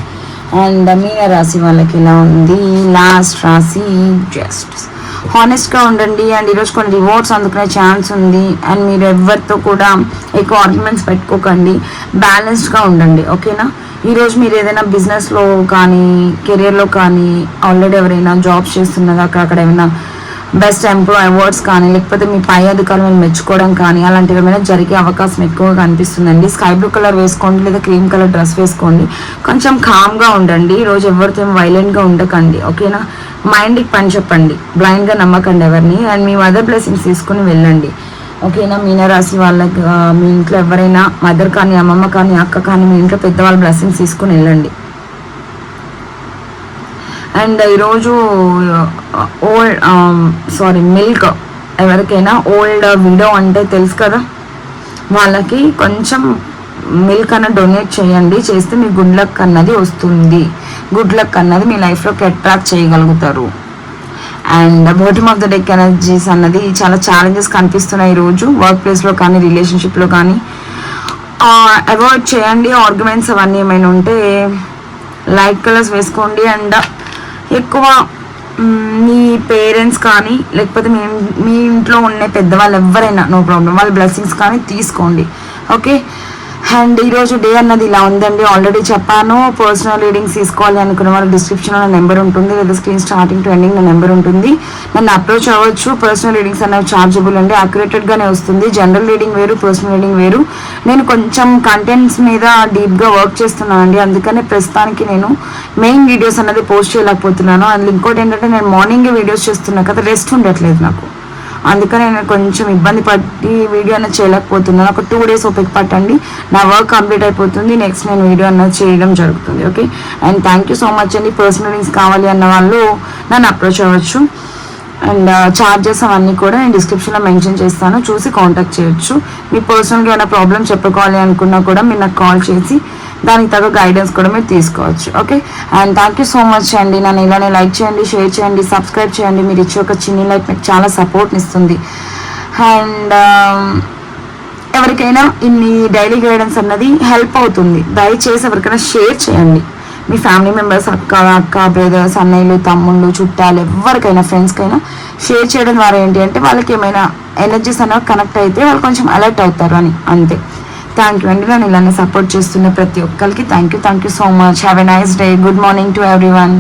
అండ్ మీన రాశి వాళ్ళకి ఎలా ఉంది? లాస్ట్ రాశి, జస్ట్ హానెస్ట్గా ఉండండి. అండ్ ఈరోజు కొన్ని రివార్డ్స్ అందుకునే ఛాన్స్ ఉంది. అండ్ మీరు ఎవరితో కూడా ఎక్కువ ఆర్గ్యుమెంట్స్ పెట్టుకోకండి, బ్యాలెన్స్డ్గా ఉండండి, ఓకేనా. ఈరోజు మీరు ఏదైనా బిజినెస్లో కానీ, కెరియర్లో కానీ, ఆల్రెడీ ఎవరైనా జాబ్స్ చేస్తున్నదా అక్కడ ఏమైనా బెస్ట్ ఎంప్లాయ్ అవార్డ్స్ కానీ, లేకపోతే మీ పై అధికారులను మెచ్చుకోవడం కానీ, అలాంటివి ఏమైనా జరిగే అవకాశం ఎక్కువగా కనిపిస్తుందండి. స్కై బ్లూ కలర్ వేసుకోండి, లేదా క్రీమ్ కలర్ డ్రెస్ వేసుకోండి. కొంచెం కామ్గా ఉండండి ఈరోజు, ఎవరితో వైలెంట్గా ఉండకండి, ఓకేనా. మైండ్కి పని చెప్పండి, బ్లైండ్గా నమ్మకండి ఎవరిని. అండ్ మీ మదర్ బ్లెస్సింగ్స్ తీసుకుని వెళ్ళండి, ఓకేనా. మీనరాశి వాళ్ళకి మీ ఇంట్లో ఎవరైనా మదర్ కానీ, అమ్మమ్మ కానీ, అక్క కానీ, మీ ఇంట్లో పెద్దవాళ్ళ బ్లెస్సింగ్స్ తీసుకుని వెళ్ళండి. అండ్ ఈరోజు మిల్క్ ఎవరికైనా ఓల్డ్ విడో అంటే తెలుసు కదా, వాళ్ళకి కొంచెం మిల్క్ అన్న డొనేట్ చేయండి. చేస్తే మీ గుడ్ లక్ అన్నది వస్తుంది. గుడ్ లక్ అన్నది మీ లైఫ్లోకి అట్రాక్ట్ చేయగలుగుతారు. And bottom of the deck energies అన్నది చాలా ఛాలెంజెస్ కనిపిస్తున్నాయి ఈరోజు. వర్క్ ప్లేస్లో కానీ, రిలేషన్షిప్లో కానీ అవాయిడ్ చేయండి. ఆర్గ్యుమెంట్స్ అవన్నీ ఏమైనా ఉంటే లైట్ కలర్స్ వేసుకోండి. అండ్ ఎక్కువ మీ పేరెంట్స్ కానీ, లేకపోతే మీ ఇంట్లో ఉండే పెద్దవాళ్ళు ఎవరైనా నో ప్రాబ్లం, వాళ్ళ బ్లెస్సింగ్స్ కానీ తీసుకోండి, ఓకే. అండ్ ఈరోజు డే అన్నది ఇలా ఉందండి. ఆల్రెడీ చెప్పాను, పర్సనల్ రీడింగ్స్ తీసుకోవాలి అనుకున్న వాళ్ళు డిస్క్రిప్షన్లో నా నెంబర్ ఉంటుంది, లేదా స్క్రీన్ స్టార్టింగ్ టు ఎండింగ్ నా నెంబర్ ఉంటుంది. నన్ను అప్రోచ్ అవ్వచ్చు. పర్సనల్ రీడింగ్స్ అనేవి ఛార్జబుల్ అండి, అక్యురేటెడ్గానే వస్తుంది. జనరల్ రీడింగ్ వేరు, పర్సనల్ రీడింగ్ వేరు. నేను కొంచెం కంటెంట్స్ మీద డీప్గా వర్క్ చేస్తున్నాను అండి, అందుకనే ప్రస్తుతానికి నేను మెయిన్ వీడియోస్ అన్నది పోస్ట్ చేయలేకపోతున్నాను. అండ్ ఇంకోటి ఏంటంటే నేను మార్నింగే వీడియోస్ చేస్తున్నా కదా, రెస్ట్ ఉండట్లేదు నాకు, అందుకని నేను కొంచెం ఇబ్బంది పడి వీడియో అన్నది చేయలేకపోతున్నాను. ఒక 2 days ఓపిక పట్టండి, నా వర్క్ కంప్లీట్ అయిపోతుంది, నెక్స్ట్ నేను వీడియో అన్నది చేయడం జరుగుతుంది. Okay, and thank you so much అండి. పర్సనల్ రీడింగ్స్ కావాలి అన్న వాళ్ళు నన్ను అప్రోచ్ అవ్వచ్చు. అండ్ చార్జెస్ అవన్నీ కూడా నేను డిస్క్రిప్షన్లో మెన్షన్ చేస్తాను, చూసి కాంటాక్ట్ చేయొచ్చు. మీ పర్సనల్గా ఏమైనా ప్రాబ్లమ్ చెప్పుకోవాలి అనుకున్నా కూడా మీరు నాకు కాల్ చేసి దానికి తగ్గ గైడెన్స్ కూడా మీరు తీసుకోవచ్చు. Okay, and thank you so much అండి. నన్ను ఇలానే లైక్ చేయండి, షేర్ చేయండి, సబ్స్క్రైబ్ చేయండి. మీరు ఇచ్చే ఒక చిన్న లైక్ మీకు చాలా సపోర్ట్ని ఇస్తుంది. అండ్ ఎవరికైనా ఇన్ని డైలీ గైడెన్స్ అన్నది హెల్ప్ అవుతుంది, దయచేసి ఎవరికైనా షేర్ చేయండి. మీ ఫ్యామిలీ మెంబర్స్, అక్క బ్రదర్స్, అన్నయ్యలు, తమ్ముళ్ళు, చుట్టాలు, ఎవరికైనా ఫ్రెండ్స్కైనా షేర్ చేయడం ద్వారా ఏంటి అంటే వాళ్ళకి ఏమైనా ఎనర్జీస్ అనేవి కనెక్ట్ అయితే వాళ్ళు కొంచెం అలర్ట్ అవుతారు అని, అంతే. థ్యాంక్ యూ అండి. నన్ను ఇలానే సపోర్ట్ చేస్తున్న ప్రతి ఒక్కరికి thank you so much. Have a nice day. Good morning to everyone.